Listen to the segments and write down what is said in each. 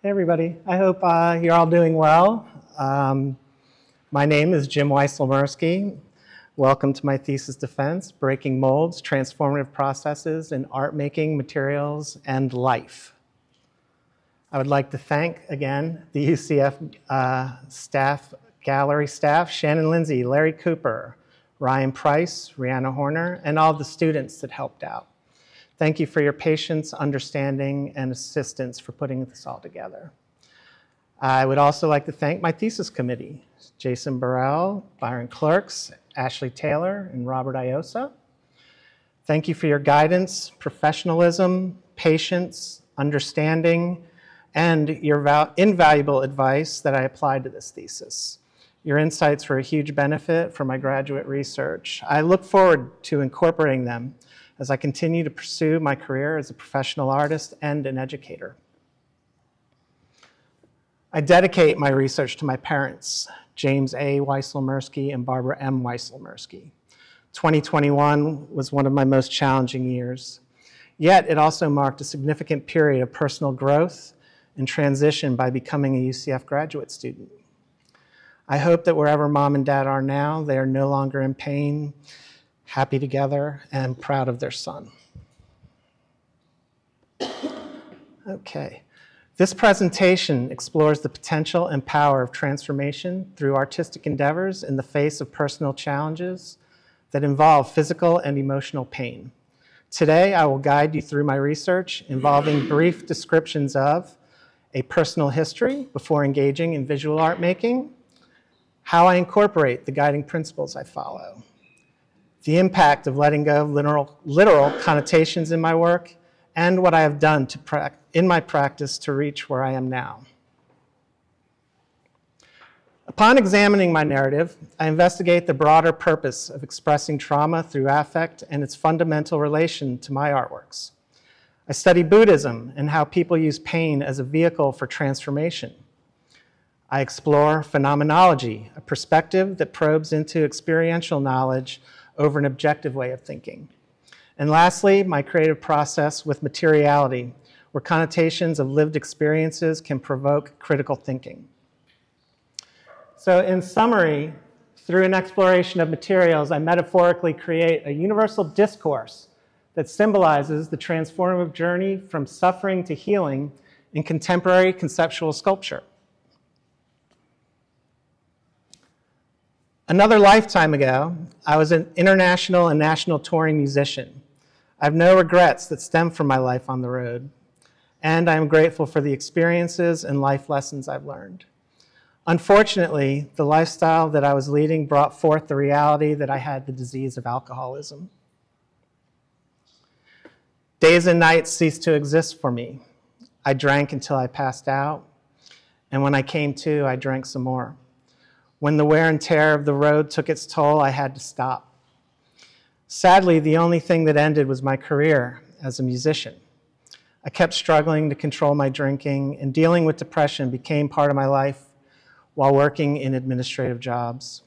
Hey everybody, I hope you're all doing well. My name is Jim Wysolmierski. Welcome to my thesis defense, Breaking Molds, Transformative Processes in Art Making, Materials, and Life. I would like to thank, again, the UCF staff, gallery staff, Shannon Lindsay, Larry Cooper, Ryan Price, Rihanna Horner, and all the students that helped out. Thank you for your patience, understanding, and assistance for putting this all together. I would also like to thank my thesis committee, Jason Burrell, Byron Clerks, Ashley Taylor, and Robert Iosa. Thank you for your guidance, professionalism, patience, understanding, and your invaluable advice that I applied to this thesis. Your insights were a huge benefit for my graduate research. I look forward to incorporating them as I continue to pursue my career as a professional artist and an educator. I dedicate my research to my parents, James A. Wysolmierski and Barbara M. Wysolmierski. 2021 was one of my most challenging years, yet it also marked a significant period of personal growth and transition by becoming a UCF graduate student. I hope that wherever mom and dad are now, they are no longer in pain, happy together, and proud of their son. Okay. This presentation explores the potential and power of transformation through artistic endeavors in the face of personal challenges that involve physical and emotional pain. Today, I will guide you through my research involving brief descriptions of a personal history before engaging in visual art making, how I incorporate the guiding principles I follow, the impact of letting go of literal connotations in my work, and what I have done in my practice to reach where I am now. Upon examining my narrative, I investigate the broader purpose of expressing trauma through affect and its fundamental relation to my artworks. I study Buddhism and how people use pain as a vehicle for transformation. I explore phenomenology, a perspective that probes into experiential knowledge over an objective way of thinking. And lastly, my creative process with materiality, where connotations of lived experiences can provoke critical thinking. So in summary, through an exploration of materials, I metaphorically create a universal discourse that symbolizes the transformative journey from suffering to healing in contemporary conceptual sculpture. Another lifetime ago, I was an international and national touring musician. I have no regrets that stem from my life on the road, and I am grateful for the experiences and life lessons I've learned. Unfortunately, the lifestyle that I was leading brought forth the reality that I had the disease of alcoholism. Days and nights ceased to exist for me. I drank until I passed out, and when I came to, I drank some more. When the wear and tear of the road took its toll, I had to stop. Sadly, the only thing that ended was my career as a musician. I kept struggling to control my drinking, and dealing with depression became part of my life while working in administrative jobs.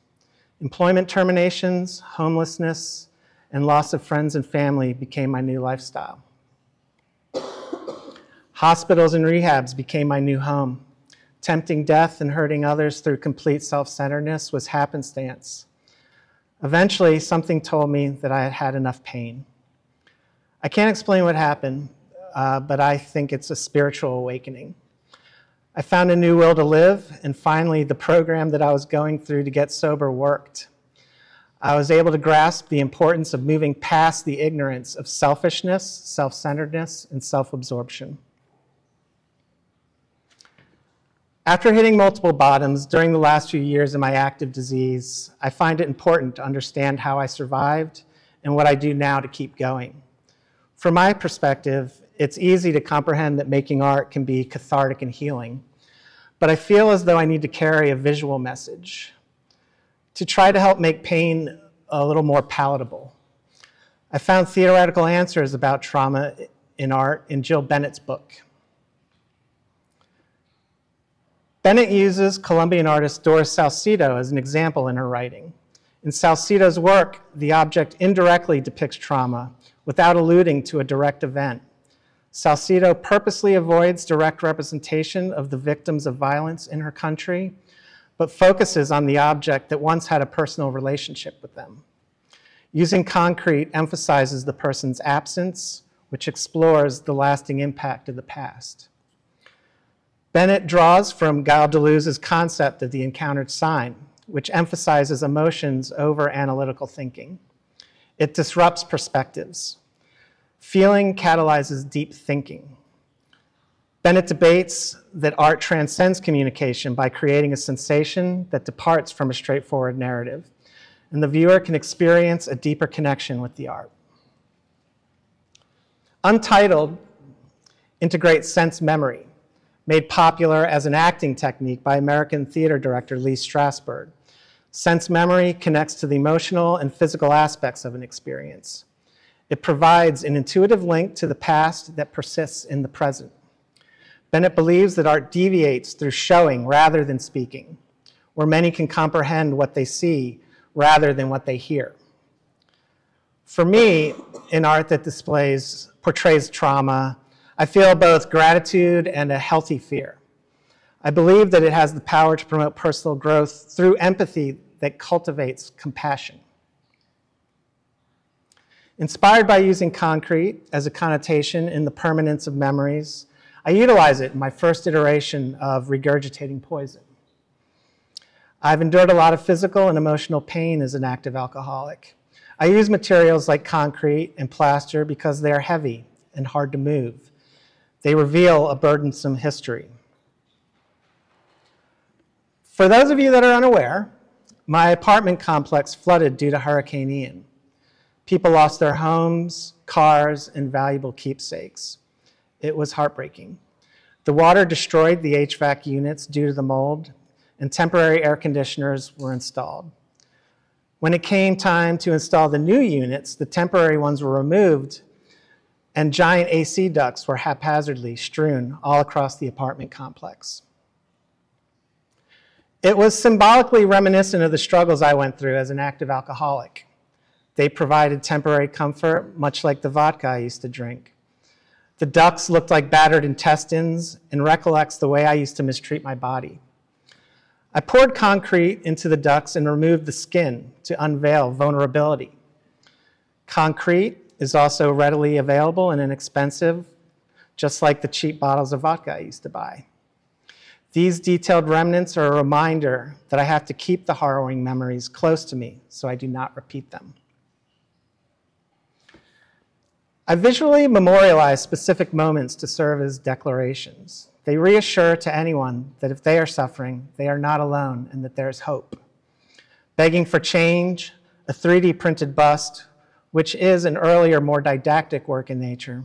Employment terminations, homelessness, and loss of friends and family became my new lifestyle. Hospitals and rehabs became my new home. Tempting death and hurting others through complete self-centeredness was happenstance. Eventually, something told me that I had had enough pain. I can't explain what happened, but I think it's a spiritual awakening. I found a new will to live, and finally, the program that I was going through to get sober worked. I was able to grasp the importance of moving past the ignorance of selfishness, self-centeredness, and self-absorption. After hitting multiple bottoms during the last few years of my active disease, I find it important to understand how I survived and what I do now to keep going. From my perspective, it's easy to comprehend that making art can be cathartic and healing, but I feel as though I need to carry a visual message to try to help make pain a little more palatable. I found theoretical answers about trauma in art in Jill Bennett's book. Bennett uses Colombian artist Doris Salcedo as an example in her writing. In Salcedo's work, the object indirectly depicts trauma without alluding to a direct event. Salcido purposely avoids direct representation of the victims of violence in her country, but focuses on the object that once had a personal relationship with them. Using concrete emphasizes the person's absence, which explores the lasting impact of the past. Bennett draws from Gilles Deleuze's concept of the encountered sign, which emphasizes emotions over analytical thinking. It disrupts perspectives. Feeling catalyzes deep thinking. Bennett debates that art transcends communication by creating a sensation that departs from a straightforward narrative, and the viewer can experience a deeper connection with the art. Untitled integrates sense memory, made popular as an acting technique by American theater director Lee Strasberg. Sense memory connects to the emotional and physical aspects of an experience. It provides an intuitive link to the past that persists in the present. Bennett believes that art deviates through showing rather than speaking, where many can comprehend what they see rather than what they hear. For me, in art that portrays trauma, I feel both gratitude and a healthy fear. I believe that it has the power to promote personal growth through empathy that cultivates compassion. Inspired by using concrete as a connotation in the permanence of memories, I utilize it in my first iteration of regurgitating poison. I've endured a lot of physical and emotional pain as an active alcoholic. I use materials like concrete and plaster because they are heavy and hard to move. They reveal a burdensome history. For those of you that are unaware, my apartment complex flooded due to Hurricane Ian. People lost their homes, cars, and valuable keepsakes. It was heartbreaking. The water destroyed the HVAC units due to the mold, and temporary air conditioners were installed. When it came time to install the new units, the temporary ones were removed, and giant AC ducts were haphazardly strewn all across the apartment complex. It was symbolically reminiscent of the struggles I went through as an active alcoholic. They provided temporary comfort, much like the vodka I used to drink. The ducts looked like battered intestines and recollects the way I used to mistreat my body. I poured concrete into the ducts and removed the skin to unveil vulnerability. Concrete is also readily available and inexpensive, just like the cheap bottles of vodka I used to buy. These detailed remnants are a reminder that I have to keep the harrowing memories close to me so I do not repeat them. I visually memorialize specific moments to serve as declarations. They reassure to anyone that if they are suffering, they are not alone and that there is hope. Begging for change, a 3D printed bust, which is an earlier, more didactic work in nature,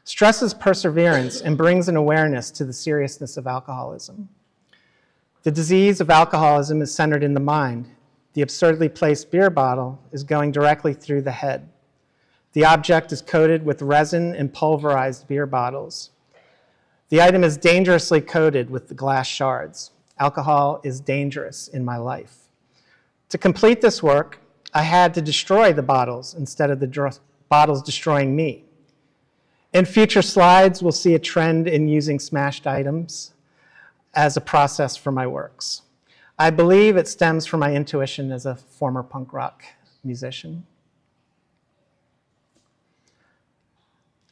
stresses perseverance and brings an awareness to the seriousness of alcoholism. The disease of alcoholism is centered in the mind. The absurdly placed beer bottle is going directly through the head. The object is coated with resin and pulverized beer bottles. The item is dangerously coated with the glass shards. Alcohol is dangerous in my life. To complete this work, I had to destroy the bottles instead of the bottles destroying me. In future slides, we'll see a trend in using smashed items as a process for my works. I believe it stems from my intuition as a former punk rock musician.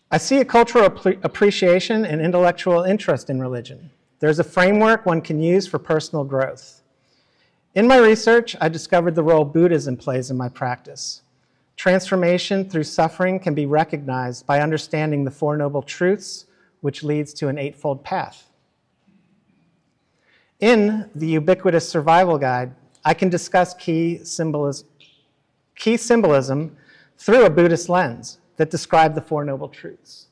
I see a cultural appreciation and intellectual interest in religion. There's a framework one can use for personal growth. In my research, I discovered the role Buddhism plays in my practice. Transformation through suffering can be recognized by understanding the Four Noble Truths, which leads to an eightfold path. In the Ubiquitous Survival Guide, I can discuss key symbolism through a Buddhist lens that describe the Four Noble Truths.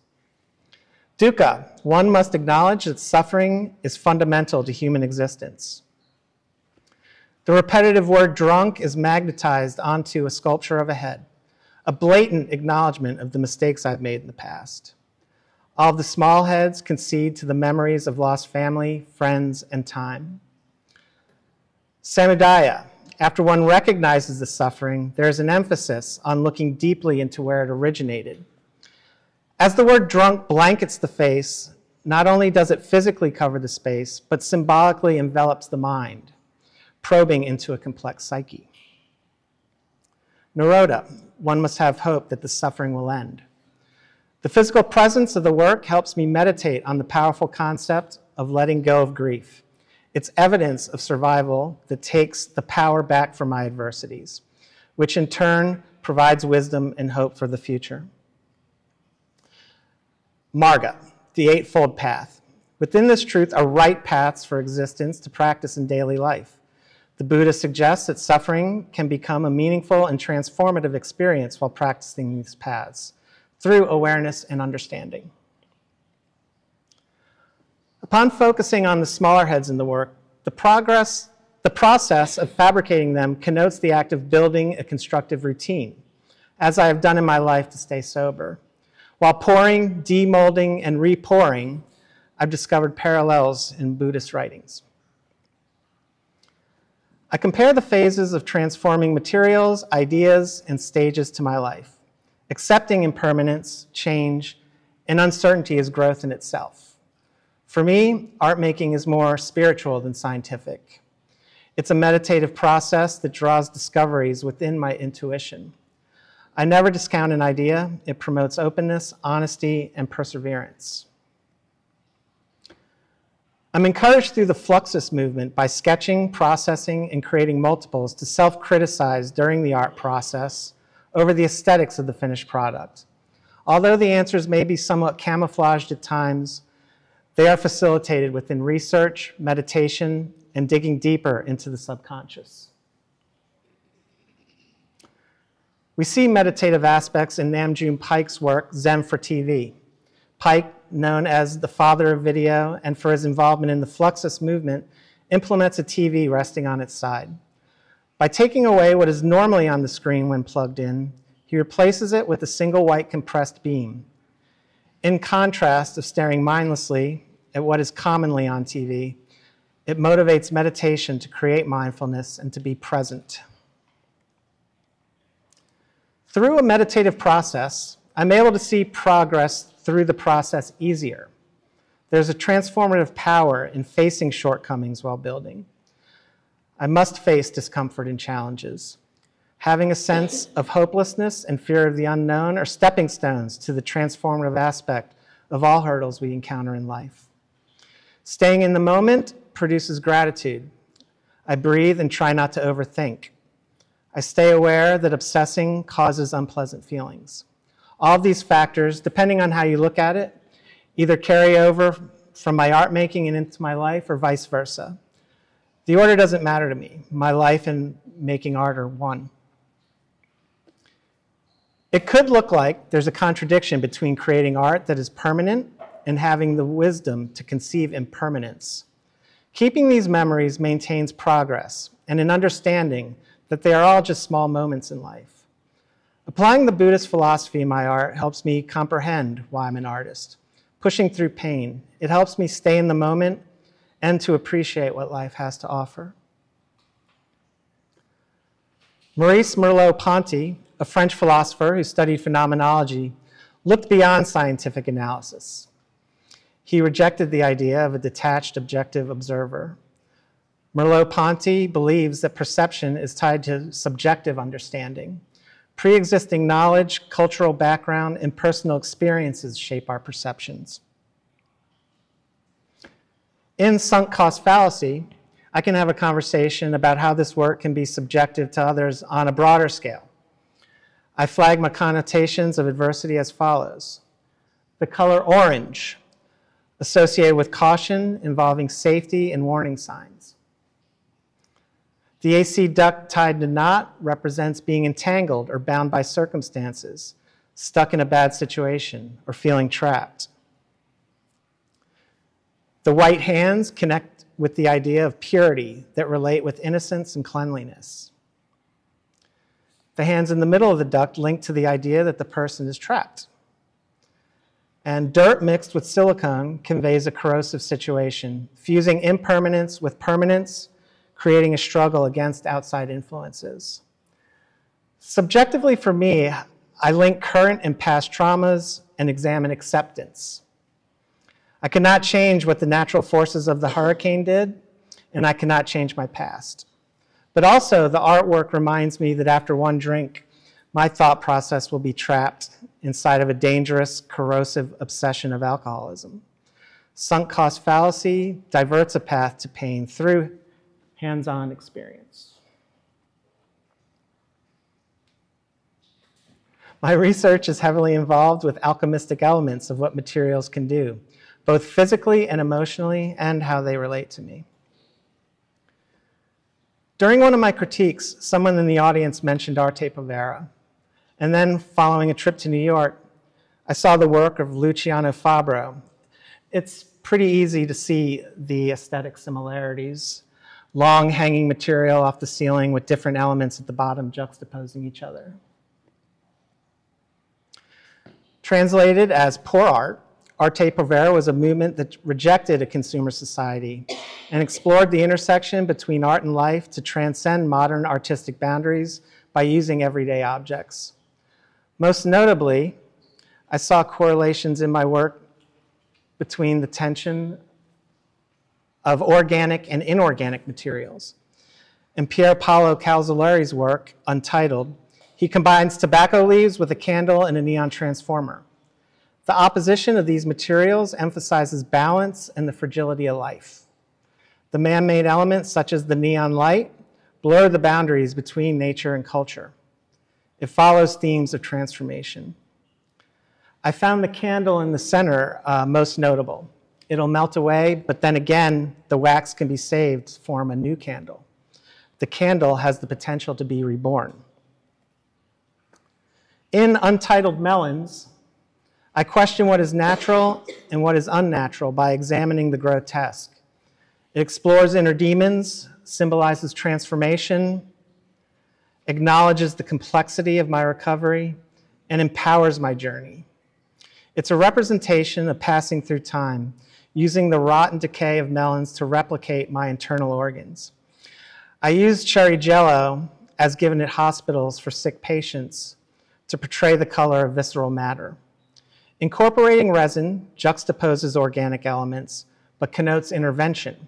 Dukkha, one must acknowledge that suffering is fundamental to human existence. The repetitive word drunk is magnetized onto a sculpture of a head, a blatant acknowledgement of the mistakes I've made in the past. All of the small heads concede to the memories of lost family, friends, and time. Samudaya, after one recognizes the suffering, there is an emphasis on looking deeply into where it originated. As the word drunk blankets the face, not only does it physically cover the space, but symbolically envelops the mind, probing into a complex psyche. Naroda, one must have hope that the suffering will end. The physical presence of the work helps me meditate on the powerful concept of letting go of grief. It's evidence of survival that takes the power back from my adversities, which in turn provides wisdom and hope for the future. Marga, the Eightfold Path. Within this truth are right paths for existence to practice in daily life. The Buddha suggests that suffering can become a meaningful and transformative experience while practicing these paths through awareness and understanding. Upon focusing on the smaller heads in the work, the process of fabricating them connotes the act of building a constructive routine, as I have done in my life to stay sober. While pouring, demolding, and repouring, I've discovered parallels in Buddhist writings. I compare the phases of transforming materials, ideas, and stages to my life, accepting impermanence, change, and uncertainty as growth in itself. For me, art making is more spiritual than scientific. It's a meditative process that draws discoveries within my intuition. I never discount an idea. It promotes openness, honesty, and perseverance. I'm encouraged through the Fluxus movement by sketching, processing, and creating multiples to self-criticize during the art process over the aesthetics of the finished product. Although the answers may be somewhat camouflaged at times, they are facilitated within research, meditation, and digging deeper into the subconscious. We see meditative aspects in Nam June Paik's work, Zen for TV. Paik, known as the father of video and for his involvement in the Fluxus movement, implements a TV resting on its side. By taking away what is normally on the screen when plugged in, he replaces it with a single white compressed beam. In contrast of staring mindlessly at what is commonly on TV, it motivates meditation to create mindfulness and to be present. Through a meditative process, I'm able to see progress through the process easier. There's a transformative power in facing shortcomings while building. I must face discomfort and challenges. Having a sense of hopelessness and fear of the unknown are stepping stones to the transformative aspect of all hurdles we encounter in life. Staying in the moment produces gratitude. I breathe and try not to overthink. I stay aware that obsessing causes unpleasant feelings. All of these factors, depending on how you look at it, either carry over from my art making and into my life or vice versa. The order doesn't matter to me. My life and making art are one. It could look like there's a contradiction between creating art that is permanent and having the wisdom to conceive impermanence. Keeping these memories maintains progress and an understanding that they are all just small moments in life. Applying the Buddhist philosophy in my art helps me comprehend why I'm an artist. Pushing through pain, it helps me stay in the moment and to appreciate what life has to offer. Maurice Merleau-Ponty, a French philosopher who studied phenomenology, looked beyond scientific analysis. He rejected the idea of a detached, objective observer. Merleau-Ponty believes that perception is tied to subjective understanding. Pre-existing knowledge, cultural background, and personal experiences shape our perceptions. In sunk cost fallacy, I can have a conversation about how this work can be subjective to others on a broader scale. I flag my connotations of adversity as follows. The color orange, associated with caution involving safety and warning signs. The AC duct tied to knot represents being entangled or bound by circumstances, stuck in a bad situation, or feeling trapped. The white hands connect with the idea of purity that relate with innocence and cleanliness. The hands in the middle of the duct link to the idea that the person is trapped. And dirt mixed with silicone conveys a corrosive situation, fusing impermanence with permanence, creating a struggle against outside influences. Subjectively for me, I link current and past traumas, and examine acceptance. I could not change what the natural forces of the hurricane did, and I cannot change my past. But also, the artwork reminds me that after one drink, my thought process will be trapped inside of a dangerous, corrosive obsession of alcoholism. Sunk cost fallacy diverts a path to pain through hands-on experience. My research is heavily involved with alchemistic elements of what materials can do, both physically and emotionally, and how they relate to me. During one of my critiques, someone in the audience mentioned arte povera, and then following a trip to New York, I saw the work of Luciano Fabro. It's pretty easy to see the aesthetic similarities. Long hanging material off the ceiling with different elements at the bottom juxtaposing each other. Translated as poor art, arte povera was a movement that rejected a consumer society and explored the intersection between art and life to transcend modern artistic boundaries by using everyday objects. Most notably, I saw correlations in my work between the tension of organic and inorganic materials. In Pier Paolo Calzolari's work, Untitled, he combines tobacco leaves with a candle and a neon transformer. The opposition of these materials emphasizes balance and the fragility of life. The man-made elements, such as the neon light, blur the boundaries between nature and culture. It follows themes of transformation. I found the candle in the center most notable. It'll melt away, but then again, the wax can be saved to form a new candle. The candle has the potential to be reborn. In Untitled Melons, I question what is natural and what is unnatural by examining the grotesque. It explores inner demons, symbolizes transformation, acknowledges the complexity of my recovery, and empowers my journey. It's a representation of passing through time, using the rot and decay of melons to replicate my internal organs. I use cherry jello, as given at hospitals for sick patients, to portray the color of visceral matter. Incorporating resin juxtaposes organic elements, but connotes intervention.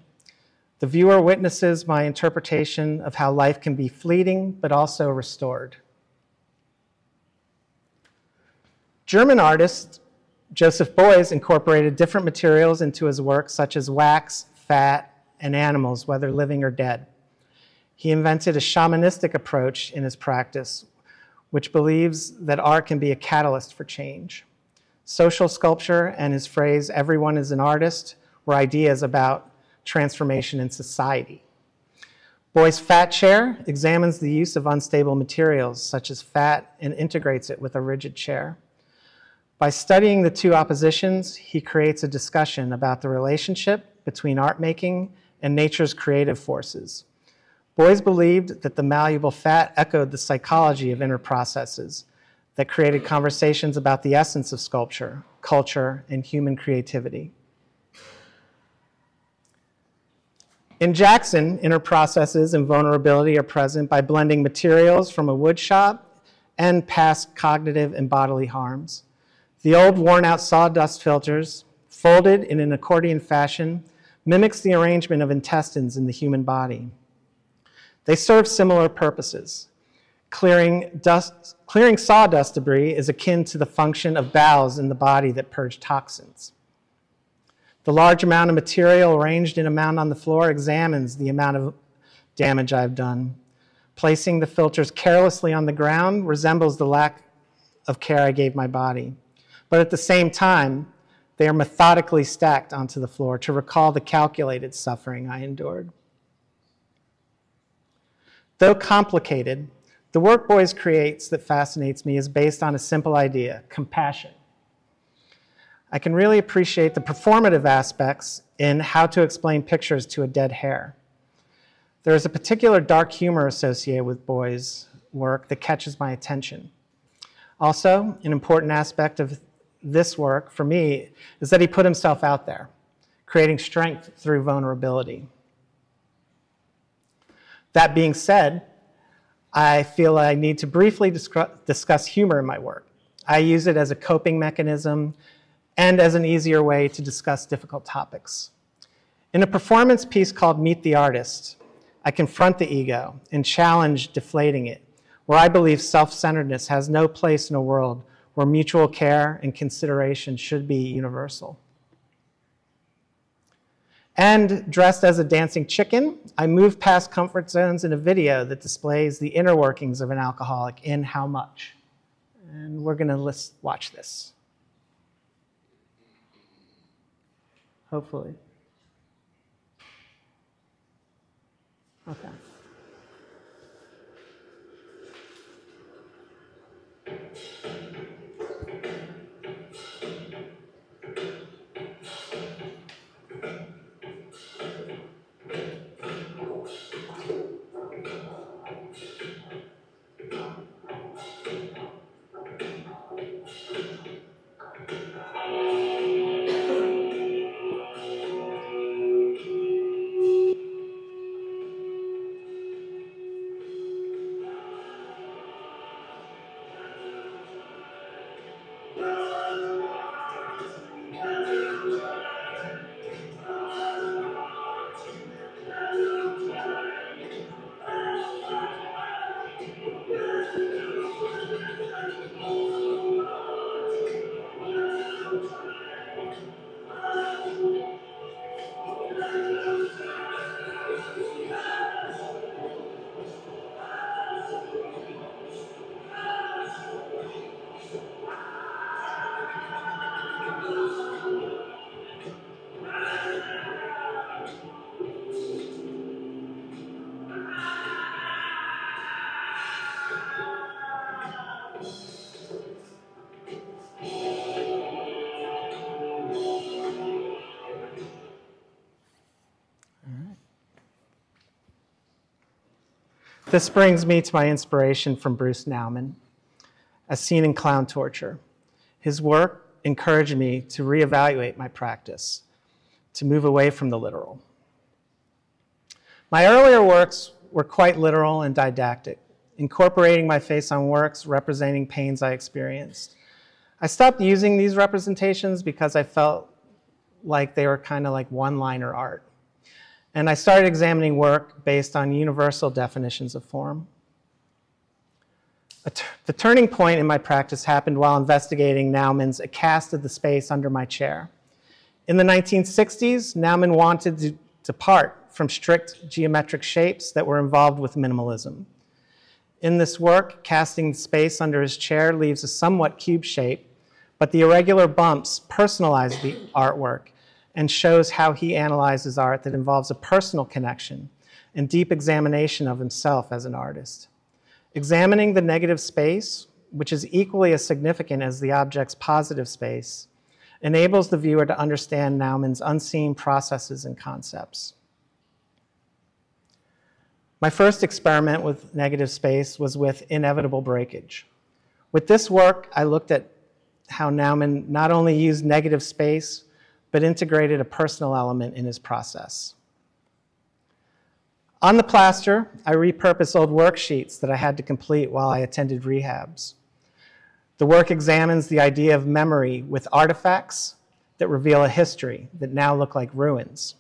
The viewer witnesses my interpretation of how life can be fleeting, but also restored. German artist Joseph Beuys incorporated different materials into his work, such as wax, fat, and animals, whether living or dead. He invented a shamanistic approach in his practice, which believes that art can be a catalyst for change. Social sculpture and his phrase, "everyone is an artist," were ideas about transformation in society. Beuys' Fat Chair examines the use of unstable materials, such as fat, and integrates it with a rigid chair. By studying the two oppositions, he creates a discussion about the relationship between art making and nature's creative forces. Beuys believed that the malleable fat echoed the psychology of inner processes that created conversations about the essence of sculpture, culture, and human creativity. In Jackson, inner processes and vulnerability are present by blending materials from a wood shop and past cognitive and bodily harms. The old worn-out sawdust filters, folded in an accordion fashion, mimics the arrangement of intestines in the human body. They serve similar purposes. Clearing sawdust debris is akin to the function of bowels in the body that purge toxins. The large amount of material arranged in a mound on the floor examines the amount of damage I've done. Placing the filters carelessly on the ground resembles the lack of care I gave my body. But at the same time, they are methodically stacked onto the floor to recall the calculated suffering I endured. Though complicated, the work Beuys creates that fascinates me is based on a simple idea: compassion. I can really appreciate the performative aspects in how to explain pictures to a dead hair. There is a particular dark humor associated with Beuys' work that catches my attention. Also, an important aspect of this work for me is that he put himself out there, creating strength through vulnerability. That being said, I feel I need to briefly discuss humor in my work. I use it as a coping mechanism and as an easier way to discuss difficult topics. In a performance piece called Meet the Artist, I confront the ego and challenge deflating it, where I believe self-centeredness has no place in a world where mutual care and consideration should be universal. And dressed as a dancing chicken, I move past comfort zones in a video that displays the inner workings of an alcoholic in How Much. And we're going to watch this. Hopefully. Okay. This brings me to my inspiration from Bruce Nauman, as seen in Clown Torture. His work encouraged me to reevaluate my practice, to move away from the literal. My earlier works were quite literal and didactic, incorporating my face on works representing pains I experienced. I stopped using these representations because I felt like they were kind of like one-liner art. And I started examining work based on universal definitions of form. The turning point in my practice happened while investigating Nauman's A Cast of the Space Under My Chair. In the 1960s, Nauman wanted to depart from strict geometric shapes that were involved with minimalism. In this work, casting the space under his chair leaves a somewhat cube shape, but the irregular bumps personalize the artwork and shows how he analyzes art that involves a personal connection and deep examination of himself as an artist. Examining the negative space, which is equally as significant as the object's positive space, enables the viewer to understand Nauman's unseen processes and concepts. My first experiment with negative space was with inevitable breakage. With this work, I looked at how Nauman not only used negative space, but integrated a personal element in his process. On the plaster, I repurposed old worksheets that I had to complete while I attended rehabs. The work examines the idea of memory with artifacts that reveal a history that now look like ruins.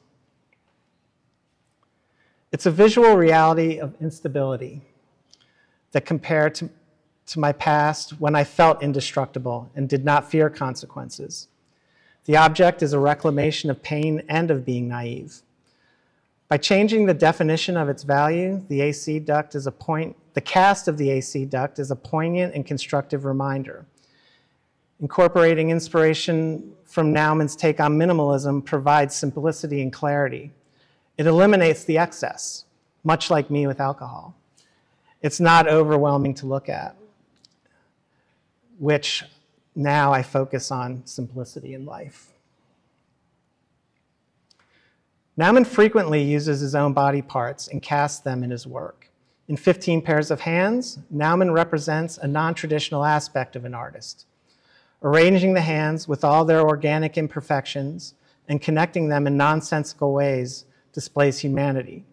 It's a visual reality of instability that compared to my past when I felt indestructible and did not fear consequences. The object is a reclamation of pain and of being naive. By changing the definition of its value, the cast of the AC duct is a poignant and constructive reminder. Incorporating inspiration from Nauman's take on minimalism provides simplicity and clarity. It eliminates the excess, much like me with alcohol. It's not overwhelming to look at, which now I focus on simplicity in life. Nauman frequently uses his own body parts and casts them in his work. In 15 Pairs of Hands, Nauman represents a non-traditional aspect of an artist, arranging the hands with all their organic imperfections and connecting them in nonsensical ways displays humanity,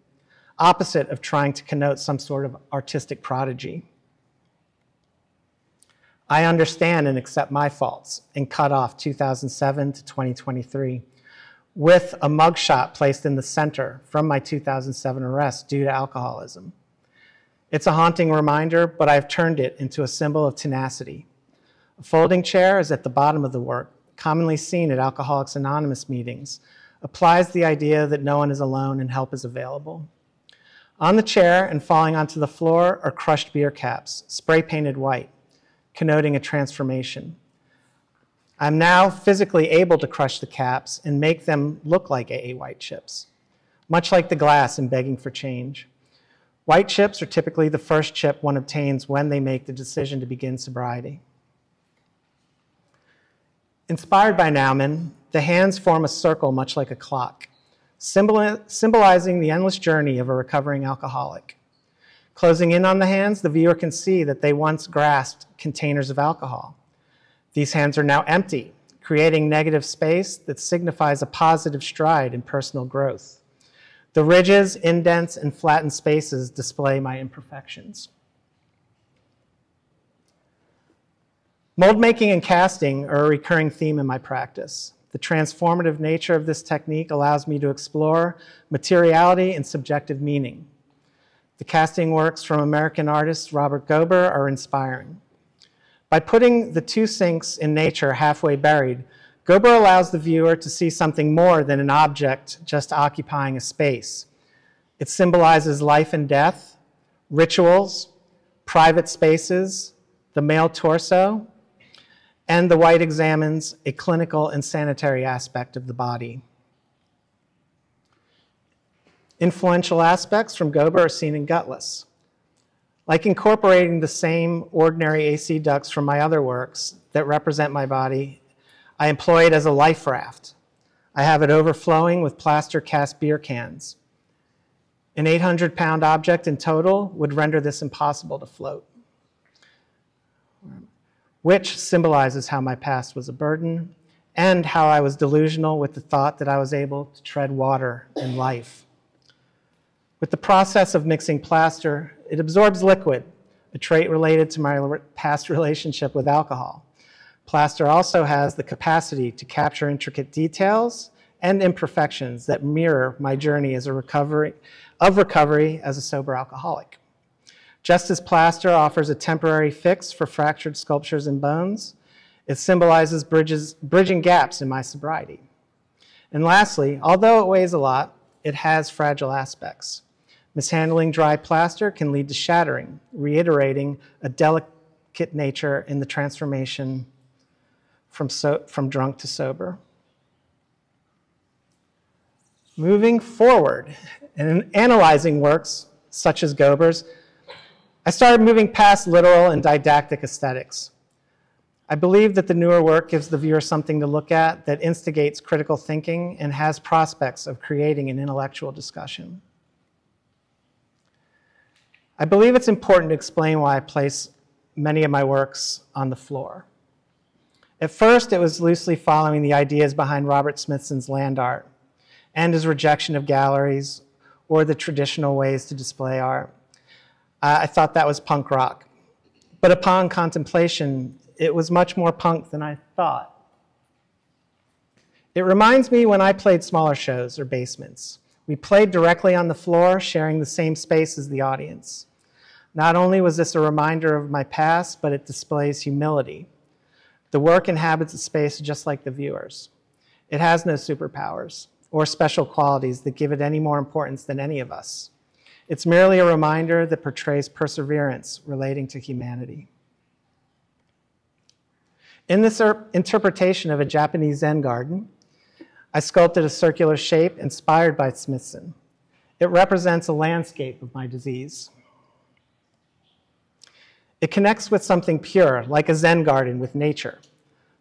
opposite of trying to connote some sort of artistic prodigy. I understand and accept my faults and cut off 2007 to 2023 with a mugshot placed in the center from my 2007 arrest due to alcoholism. It's a haunting reminder, but I've turned it into a symbol of tenacity. A folding chair is at the bottom of the work, commonly seen at Alcoholics Anonymous meetings, applies the idea that no one is alone and help is available. On the chair and falling onto the floor are crushed beer caps, spray painted white, connoting a transformation. I'm now physically able to crush the caps and make them look like AA white chips, much like the glass in Begging for Change. White chips are typically the first chip one obtains when they make the decision to begin sobriety. Inspired by Naumann, the hands form a circle much like a clock, symbolizing the endless journey of a recovering alcoholic. Closing in on the hands, the viewer can see that they once grasped containers of alcohol. These hands are now empty, creating negative space that signifies a positive stride in personal growth. The ridges, indents, and flattened spaces display my imperfections. Mold making and casting are a recurring theme in my practice. The transformative nature of this technique allows me to explore materiality and subjective meaning. The casting works from American artist Robert Gober are inspiring. By putting the two sinks in nature halfway buried, Gober allows the viewer to see something more than an object just occupying a space. It symbolizes life and death, rituals, private spaces, the male torso, and the white examines a clinical and sanitary aspect of the body. Influential aspects from Gober are seen in Gutless. Like incorporating the same ordinary AC ducts from my other works that represent my body, I employ it as a life raft. I have it overflowing with plaster cast beer cans. An 800-pound object in total would render this impossible to float, which symbolizes how my past was a burden and how I was delusional with the thought that I was able to tread water in life. With the process of mixing plaster, it absorbs liquid, a trait related to my past relationship with alcohol. Plaster also has the capacity to capture intricate details and imperfections that mirror my journey as recovery as a sober alcoholic. Just as plaster offers a temporary fix for fractured sculptures and bones, it symbolizes bridging gaps in my sobriety. And lastly, although it weighs a lot, it has fragile aspects. Mishandling dry plaster can lead to shattering, reiterating a delicate nature in the transformation from drunk to sober. Moving forward and analyzing works such as Gober's, I started moving past literal and didactic aesthetics. I believe that the newer work gives the viewer something to look at that instigates critical thinking and has prospects of creating an intellectual discussion. I believe it's important to explain why I place many of my works on the floor. At first, it was loosely following the ideas behind Robert Smithson's land art and his rejection of galleries or the traditional ways to display art. I thought that was punk rock. But upon contemplation, it was much more punk than I thought. It reminds me when I played smaller shows or basements. We played directly on the floor, sharing the same space as the audience. Not only was this a reminder of my past, but it displays humility. The work inhabits a space just like the viewers. It has no superpowers or special qualities that give it any more importance than any of us. It's merely a reminder that portrays perseverance relating to humanity. In this interpretation of a Japanese Zen garden, I sculpted a circular shape inspired by Smithson. It represents a landscape of my disease. It connects with something pure, like a Zen garden with nature.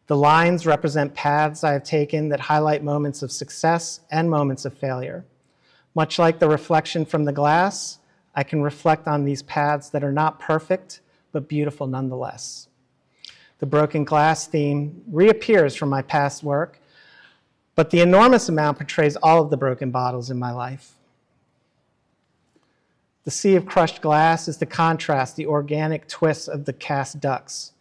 The lines represent paths I have taken that highlight moments of success and moments of failure. Much like the reflection from the glass, I can reflect on these paths that are not perfect, but beautiful nonetheless. The broken glass theme reappears from my past work, but the enormous amount portrays all of the broken bottles in my life. The sea of crushed glass is to contrast the organic twists of the cast ducts.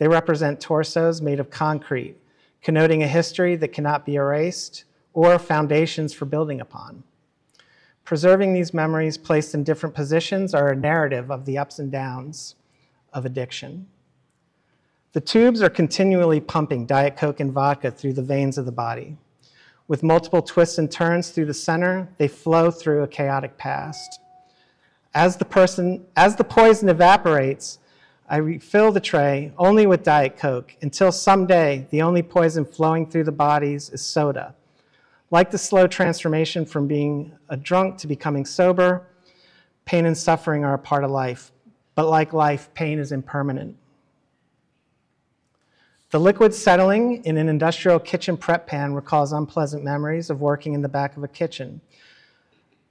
They represent torsos made of concrete, connoting a history that cannot be erased or foundations for building upon. Preserving these memories placed in different positions are a narrative of the ups and downs of addiction. The tubes are continually pumping Diet Coke and vodka through the veins of the body. With multiple twists and turns through the center, they flow through a chaotic past. As the poison evaporates, I refill the tray only with Diet Coke until someday the only poison flowing through the bodies is soda. Like the slow transformation from being a drunk to becoming sober, pain and suffering are a part of life. But like life, pain is impermanent. The liquid settling in an industrial kitchen prep pan recalls unpleasant memories of working in the back of a kitchen.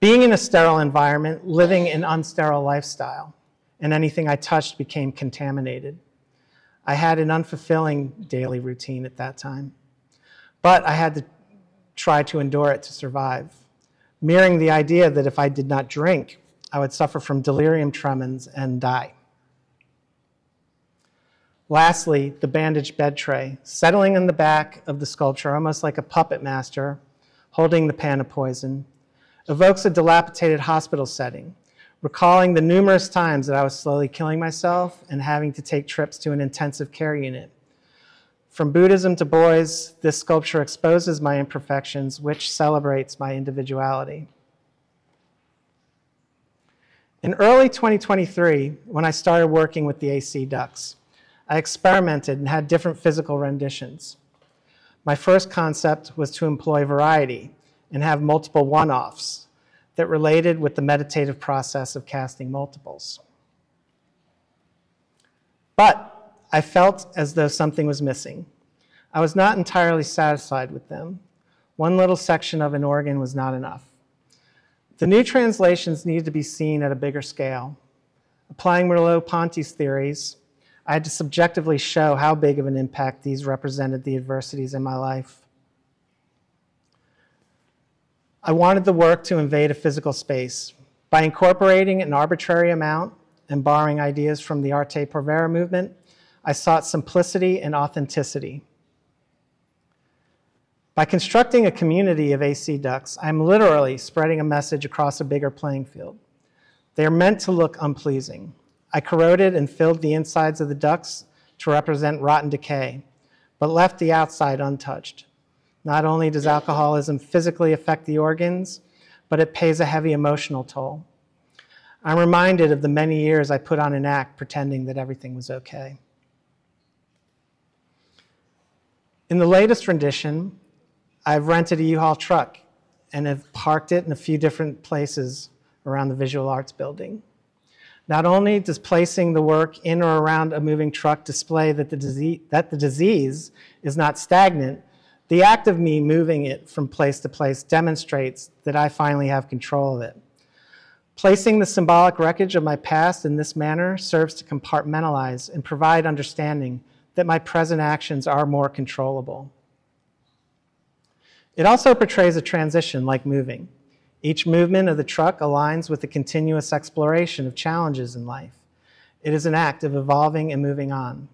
Being in a sterile environment, living an unsterile lifestyle, and anything I touched became contaminated. I had an unfulfilling daily routine at that time, but I had to try to endure it to survive, mirroring the idea that if I did not drink, I would suffer from delirium tremens and die. Lastly, the bandaged bed tray, settling in the back of the sculpture almost like a puppet master holding the pan of poison, evokes a dilapidated hospital setting, recalling the numerous times that I was slowly killing myself and having to take trips to an intensive care unit. From Buddhism to boys, this sculpture exposes my imperfections, which celebrates my individuality. In early 2023, when I started working with the AC Ducks, I experimented and had different physical renditions. My first concept was to employ variety and have multiple one-offs that related with the meditative process of casting multiples. But I felt as though something was missing. I was not entirely satisfied with them. One little section of an organ was not enough. The new translations needed to be seen at a bigger scale. Applying Merleau-Ponty's theories, I had to subjectively show how big of an impact these represented the adversities in my life. I wanted the work to invade a physical space. By incorporating an arbitrary amount and borrowing ideas from the arte povera movement, I sought simplicity and authenticity. By constructing a community of AC ducks, I'm literally spreading a message across a bigger playing field. They are meant to look unpleasing. I corroded and filled the insides of the ducts to represent rotten decay, but left the outside untouched. Not only does alcoholism physically affect the organs, but it pays a heavy emotional toll. I'm reminded of the many years I put on an act pretending that everything was okay. In the latest rendition, I've rented a U-Haul truck and have parked it in a few different places around the Visual Arts building. Not only does placing the work in or around a moving truck display that the disease is not stagnant, the act of me moving it from place to place demonstrates that I finally have control of it. Placing the symbolic wreckage of my past in this manner serves to compartmentalize and provide understanding that my present actions are more controllable. It also portrays a transition like moving. Each movement of the truck aligns with the continuous exploration of challenges in life. It is an act of evolving and moving on.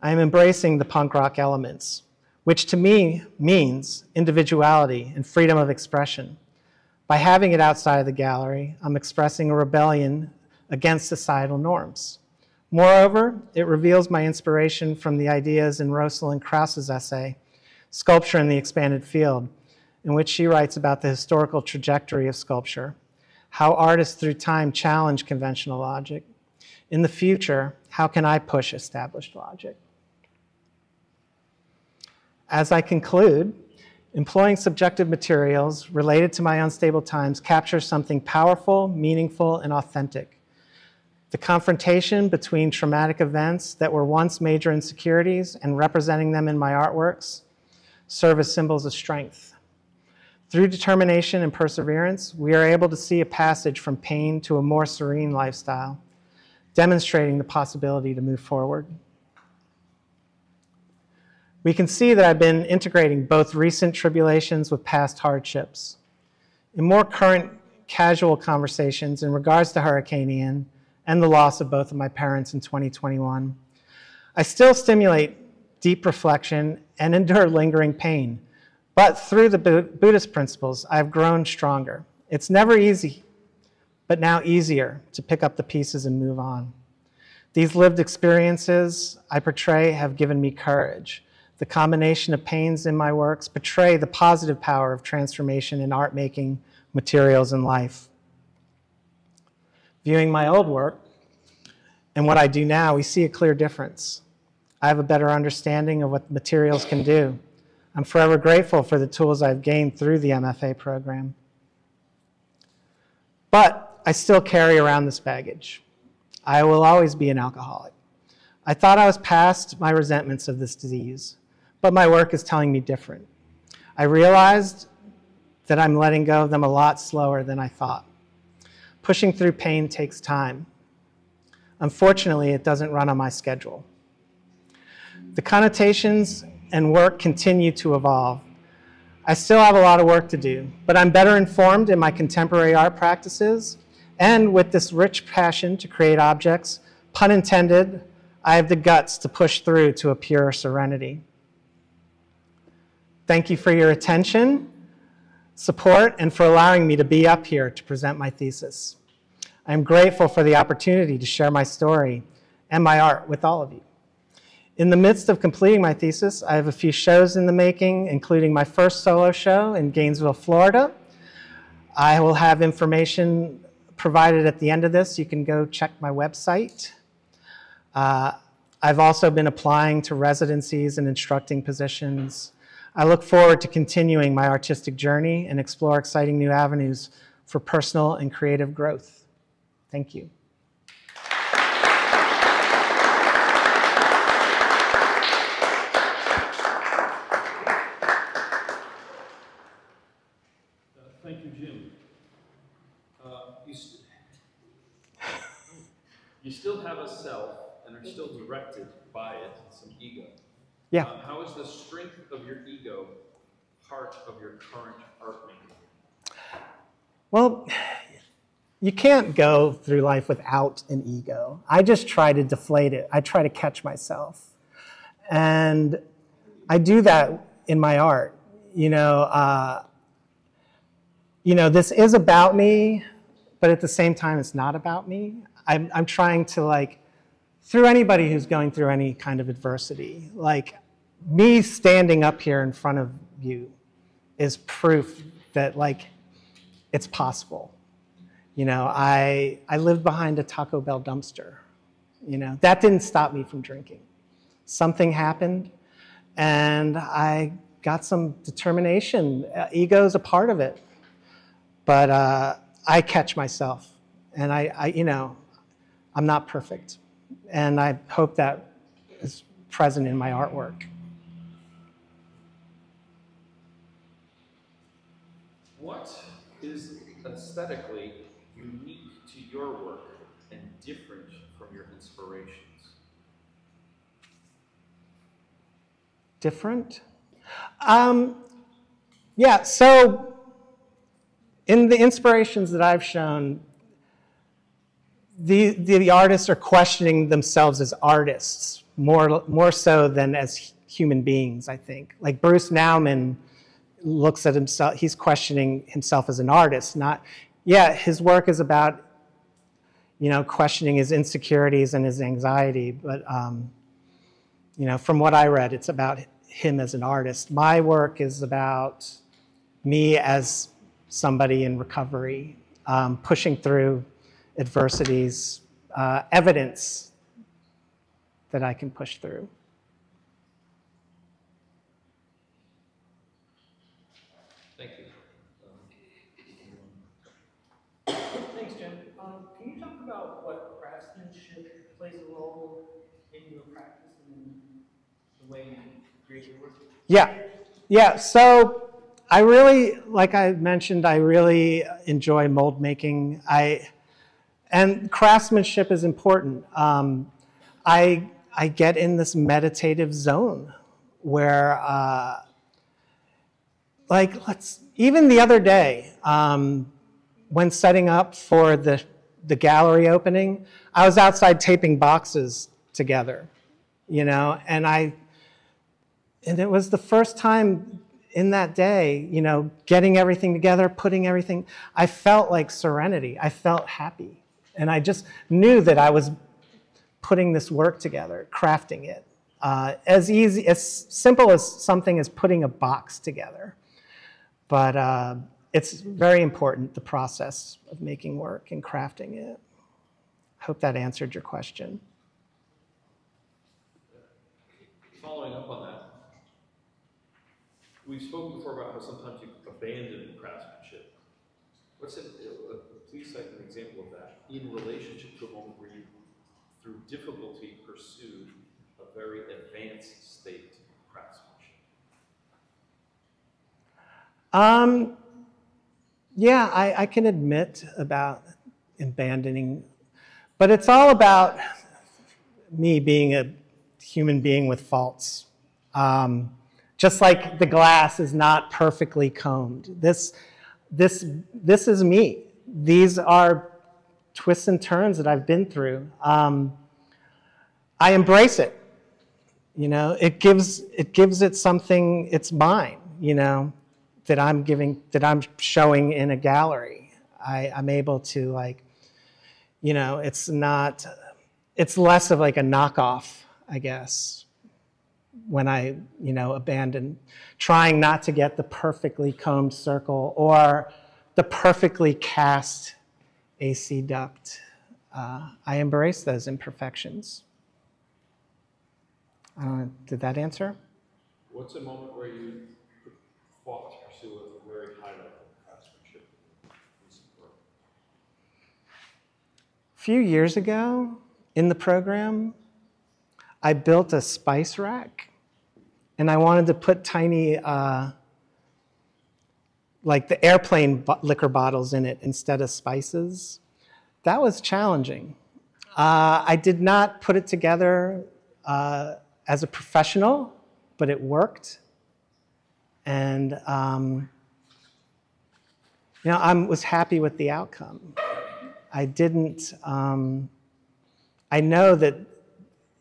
I am embracing the punk rock elements, which to me means individuality and freedom of expression. By having it outside of the gallery, I'm expressing a rebellion against societal norms. Moreover, it reveals my inspiration from the ideas in Rosalind Krauss's essay, Sculpture in the Expanded Field, in which she writes about the historical trajectory of sculpture, how artists through time challenge conventional logic. In the future, how can I push established logic? As I conclude, employing subjective materials related to my unstable times captures something powerful, meaningful, and authentic. The confrontation between traumatic events that were once major insecurities and representing them in my artworks serve as symbols of strength. Through determination and perseverance, we are able to see a passage from pain to a more serene lifestyle, demonstrating the possibility to move forward. We can see that I've been integrating both recent tribulations with past hardships. In more current, casual conversations in regards to Hurricane Ian and the loss of both of my parents in 2021, I still stimulate deep reflection and endure lingering pain, but through the Buddhist principles, I've grown stronger. It's never easy, but now easier to pick up the pieces and move on. These lived experiences I portray have given me courage. The combination of pains in my works portray the positive power of transformation in art making, materials, and life. Viewing my old work and what I do now, we see a clear difference. I have a better understanding of what materials can do. I'm forever grateful for the tools I've gained through the MFA program. But I still carry around this baggage. I will always be an alcoholic. I thought I was past my resentments of this disease, but my work is telling me different. I realized that I'm letting go of them a lot slower than I thought. Pushing through pain takes time. Unfortunately, it doesn't run on my schedule. The connotations and work continue to evolve. I still have a lot of work to do, but I'm better informed in my contemporary art practices, and with this rich passion to create objects, pun intended, I have the guts to push through to a pure serenity. Thank you for your attention, support, and for allowing me to be up here to present my thesis. I'm grateful for the opportunity to share my story and my art with all of you. In the midst of completing my thesis, I have a few shows in the making, including my first solo show in Gainesville, Florida. I will have information provided at the end of this. You can go check my website. I've also been applying to residencies and instructing positions. I look forward to continuing my artistic journey and explore exciting new avenues for personal and creative growth. Thank you. Thank you, Jim. You still have a self and are still directed by it, some ego. Yeah. How is the strength of your ego part of your current art making? Well, you can't go through life without an ego. I just try to deflate it. I try to catch myself. And I do that in my art. This is about me, but at the same time, it's not about me. I'm trying to, through anybody who's going through any kind of adversity, me standing up here in front of you is proof that, it's possible. I lived behind a Taco Bell dumpster. That didn't stop me from drinking. Something happened, and I got some determination. Ego's a part of it. But I catch myself, and I'm not perfect. And I hope that is present in my artwork. What is aesthetically unique to your work and different from your inspirations? Different? Yeah, so in the inspirations that I've shown, the artists are questioning themselves as artists more so than as human beings, I think. Like Bruce Nauman looks at himself, he's questioning himself as an artist, his work is about, questioning his insecurities and his anxiety, but, from what I read, it's about him as an artist. My work is about me as somebody in recovery, pushing through adversities, evidence that I can push through. Thank you. Thanks, Jim. Can you talk about what craftsmanship plays a role in your practice and the way you create your work? Yeah. So I really, like I mentioned, I really enjoy mold making. And craftsmanship is important. I get in this meditative zone where, even the other day, when setting up for the gallery opening, I was outside taping boxes together, you know, and it was the first time in that day, you know, getting everything together, putting everything, I felt like serenity. I felt happy. And I just knew that I was putting this work together, crafting it. As simple as something as putting a box together. But it's very important, the process of making work and crafting it. Hope that answered your question. Following up on that, we've spoken before about how sometimes you abandon craftsmanship. Please cite an example of that in relationship to a moment where you, through difficulty, pursued a very advanced state of craftsmanship. Yeah, I can admit about abandoning, but it's all about me being a human being with faults. Just like the glass is not perfectly combed. This is me. These are twists and turns that I've been through. I embrace it. You know, it gives it something. It's mine. You know, that I'm showing in a gallery. I'm able to, like, you know, it's less of like a knockoff, I guess, when I, you know, abandon, trying not to get the perfectly combed circle or the perfectly cast AC duct. I embrace those imperfections. Did that answer? What's a moment where you fought to pursue a very high level of craftsmanship in recent work? A few years ago in the program, I built a spice rack, and I wanted to put tiny, like the airplane liquor bottles in it instead of spices. That was challenging. I did not put it together as a professional, but it worked. And you know, I was happy with the outcome. I didn't, I know that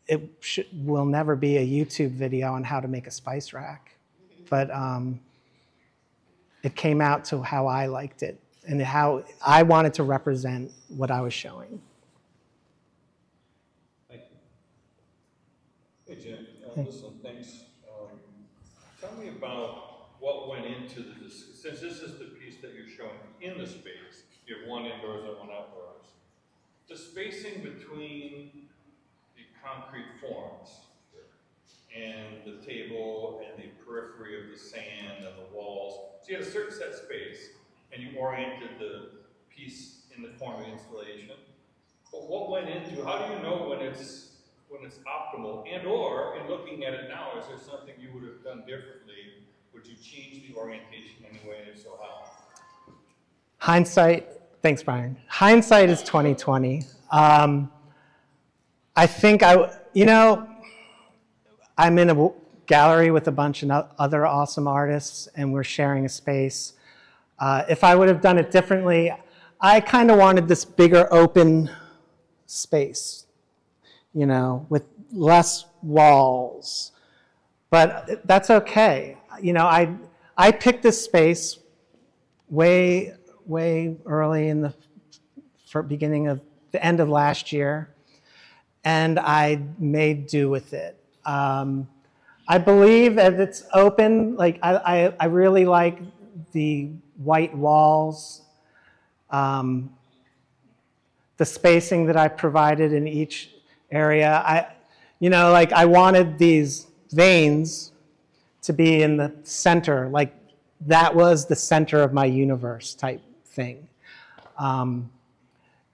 it will never be a YouTube video on how to make a spice rack, but it came out to how I liked it and how I wanted to represent what I was showing. Thank you. Hey, Jim, listen, thanks. Tell me about what went into since this is the piece that you're showing in the space, you have one indoors and one outdoors, the spacing between the concrete forms and the table and the periphery of the sand and the walls. So you had a certain set space and you oriented the piece in the form of installation. But what went into, how do you know when it's optimal? And or, in looking at it now, is there something you would have done differently? Would you change the orientation anyway, and if so, how? Hindsight, thanks, Brian. Hindsight is 20/20. I think you know, I'm in a gallery with a bunch of other awesome artists, and we're sharing a space. If I would have done it differently, I kind of wanted this bigger open space, you know, with less walls. But that's okay. You know, I picked this space way early in the beginning of the end of last year, and I made do with it. I believe as it's open, like I really like the white walls, the spacing that I provided in each area. You know, like I wanted these veins to be in the center, like that was the center of my universe type thing. And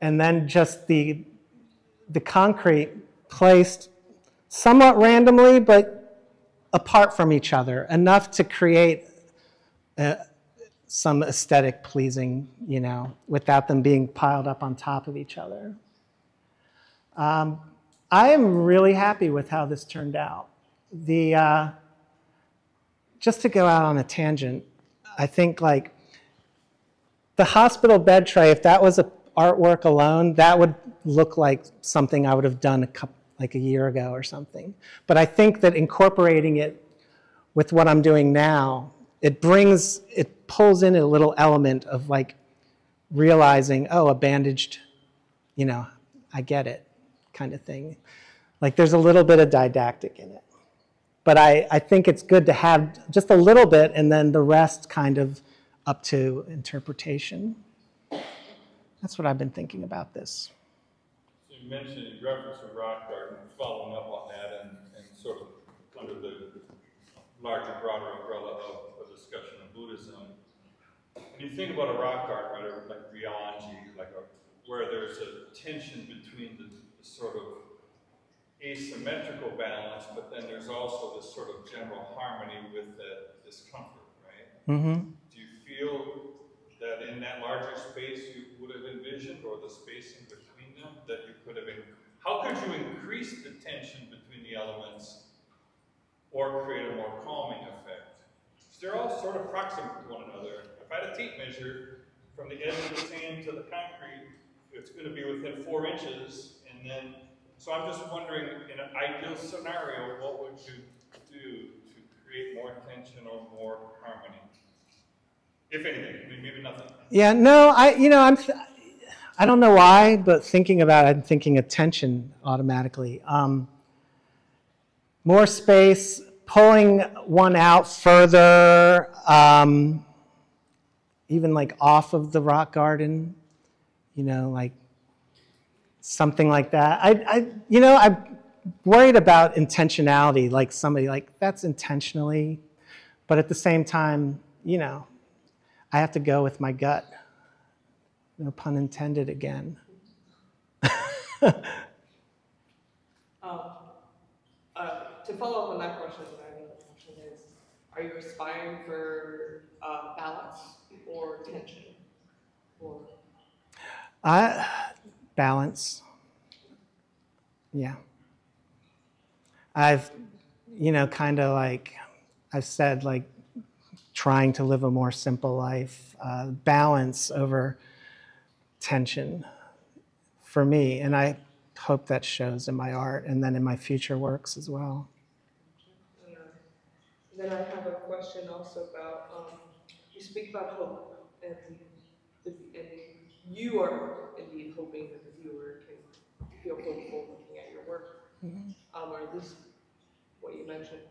then just the concrete placed somewhat randomly, but apart from each other, enough to create some aesthetic pleasing, you know, without them being piled up on top of each other. I am really happy with how this turned out. Just to go out on a tangent, I think like the hospital bed tray, if that was artwork alone, that would look like something I would have done like a year ago or something. But I think that incorporating it with what I'm doing now, it pulls in a little element of like realizing, oh, a bandaged, I get it kind of thing. Like there's a little bit of didactic in it. But I think it's good to have just a little bit and then the rest kind of up to interpretation. That's what I've been thinking about this. So you mentioned, you referenced a rock garden, following up on that and sort of under the larger, broader umbrella of a discussion of Buddhism. When you think about a rock garden, right, or like ryoanji, where there's a tension between the sort of asymmetrical balance, but then there's also this sort of general harmony with that discomfort, right? Mm-hmm. Do you feel that in that larger space you would have envisioned, or the space in between them, that you could have, how could you increase the tension between the elements or create a more calming effect? So they're all sort of proximate to one another. If I had a tape measure from the edge of the sand to the concrete, it's going to be within 4 inches, and then, so I'm just wondering, in an ideal scenario, what would you do to create more tension or more harmony? If anything, I mean, maybe nothing. Yeah, no, I don't know why, but thinking about it, I'm thinking of tension automatically. More space, pulling one out further, even like off of the rock garden, like something like that. I'm worried about intentionality, like somebody like, that's intentionally, but at the same time, I have to go with my gut. No pun intended again. To follow up on that question, another question is, are you aspiring for balance or tension? Or balance. Yeah. I've, kind of like, I've said, like, trying to live a more simple life, balance over tension for me. And I hope that shows in my art and then in my future works as well. Then I have a question also about, you speak about hope, and you are indeed hoping that the viewer can feel hopeful looking at your work, or at least what you mentioned.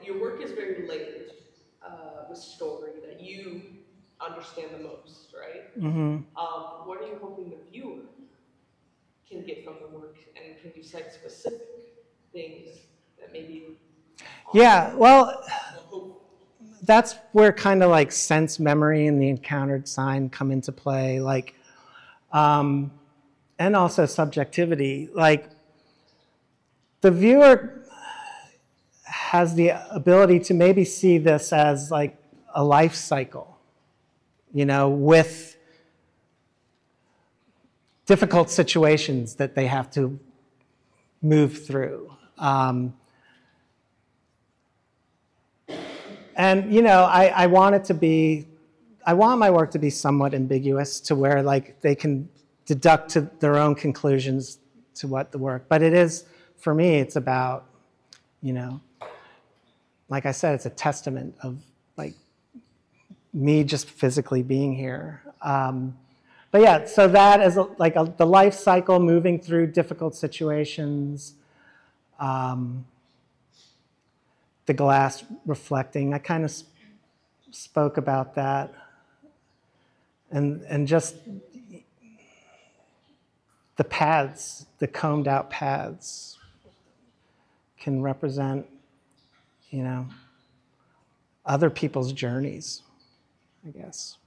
Your work is very layered with story that you understand the most, right? Mm-hmm. What are you hoping the viewer can get from the work, and can you cite specific things that maybe? Yeah, well, that's where kind of like sense memory and the encountered sign come into play, like, and also subjectivity. Like, the viewer has the ability to maybe see this as like a life cycle, with difficult situations that they have to move through. And, I want my work to be somewhat ambiguous, to where like they can deduct to their own conclusions to what the work, but it is, for me, it's about, like I said, it's a testament of like me just physically being here. But yeah, so that is the life cycle, moving through difficult situations, the glass reflecting. I kind of spoke about that, and just the paths, the combed out paths, can represent, other people's journeys, I guess.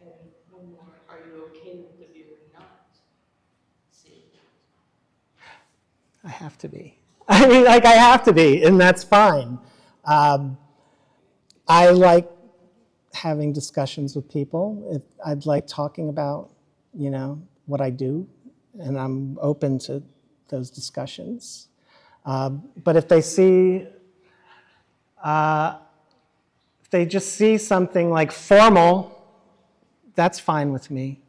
And one more, are you okay with the viewer not seeing that? I have to be. I mean, like, I have to be, and that's fine. I like having discussions with people. I'd like talking about, what I do, and I'm open to those discussions. But if they see, if they just see something like formal, that's fine with me.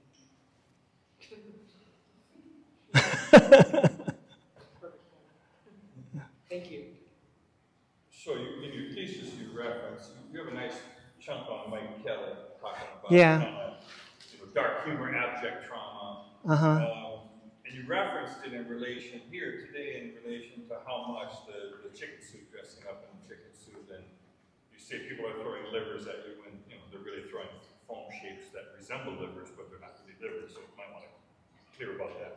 So in your thesis you reference, you have a nice chunk on Mike Kelly talking about Yeah. Dark humor, abject trauma. And you referenced it in relation here today in relation to how much the chicken soup, dressing up in chicken soup, and you say people are throwing livers at you when they're really throwing foam shapes that resemble livers, but they're not really livers, so you might want to be clear about that.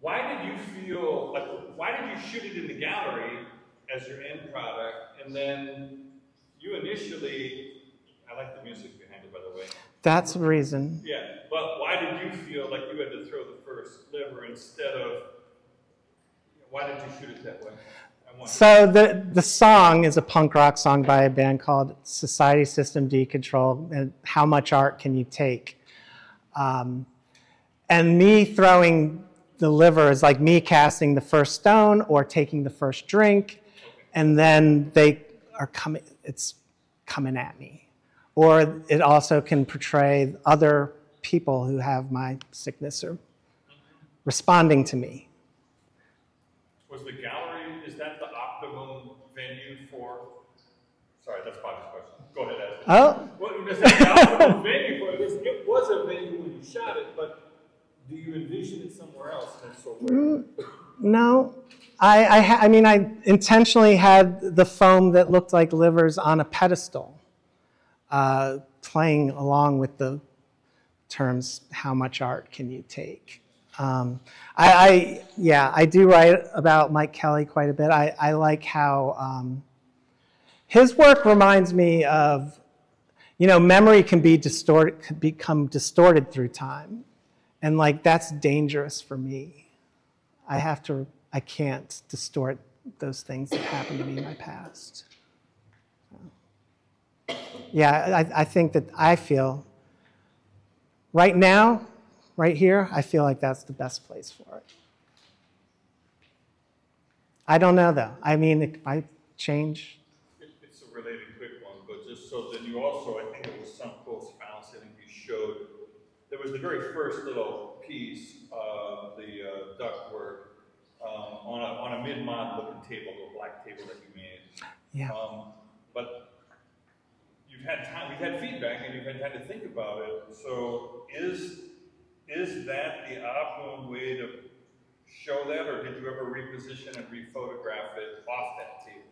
Why did you feel, why did you shoot it in the gallery as your end product, and then you initially, I like the music behind it, by the way. That's the reason. Yeah, but why did you feel like you had to throw the first liver instead of, why did you shoot it that way? So the song is a punk rock song by a band called Society System Decontrol, and How Much Art Can You Take? And me throwing the liver is like me casting the first stone or taking the first drink, and then it's coming at me. Or it also can portray other people who have my sickness or responding to me. Was the gallery, is that the optimum venue for, sorry, that's Bobby's question. Go ahead, ask it. Oh. Well, is that the optimum venue for this? It was a venue when you shot it, but do you envision it somewhere else? And so where? No. I mean, I intentionally had the foam that looked like livers on a pedestal. Playing along with the terms, how much art can you take? I do write about Mike Kelly quite a bit. I like how his work reminds me of, memory can be distorted, could become distorted through time. And that's dangerous for me. I can't distort those things that happened to me in my past. Yeah, I think that I feel, right now, right here, I feel like that's the best place for it. I don't know, though. I mean, it might change. It's a related quick one, but just so then you also, I think it was some quotes found, I think you showed, there was the very first little piece of the ductwork on a mid-mod looking table, a black table that you made. Yeah. But we've had feedback and you've had time to think about it. So is that the optimum way to show that, or did you ever reposition and rephotograph it off that table?